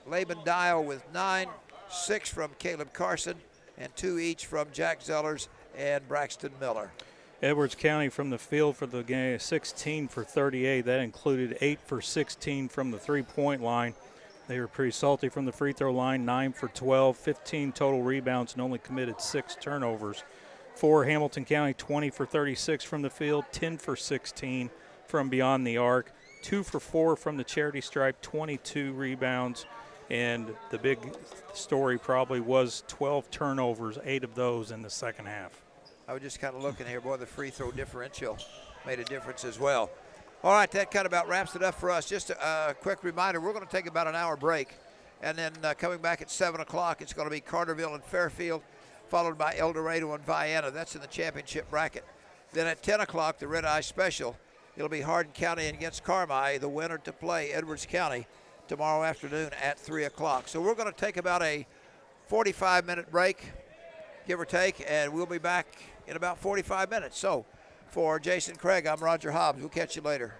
Laban Dial with 9, 6 from Caleb Carson, and 2 each from Jack Zellers and Braxton Miller. Edwards County from the field for the game, 16 for 38. That included 8 for 16 from the three-point line. They were pretty salty from the free throw line, 9 for 12, 15 total rebounds, and only committed 6 turnovers. For Hamilton County, 20 for 36 from the field, 10 for 16 from beyond the arc, 2 for 4 from the charity stripe, 22 rebounds, and the big story probably was 12 turnovers, 8 of those in the second half. I was just kind of looking here, boy, the free throw differential made a difference as well. All right, that kind of about wraps it up for us. Just a quick reminder, we're going to take about an hour break, and then coming back at 7 o'clock, it's going to be Carterville and Fairfield, followed by El Dorado and Vienna. That's in the championship bracket. Then at 10 o'clock, the Red Eye Special. It'll be Hardin County against Carmi, the winner to play Edwards County tomorrow afternoon at 3 o'clock. So we're going to take about a 45-minute break, give or take, and we'll be back in about 45 minutes. So for Jason Craig, I'm Roger Hobbs. We'll catch you later.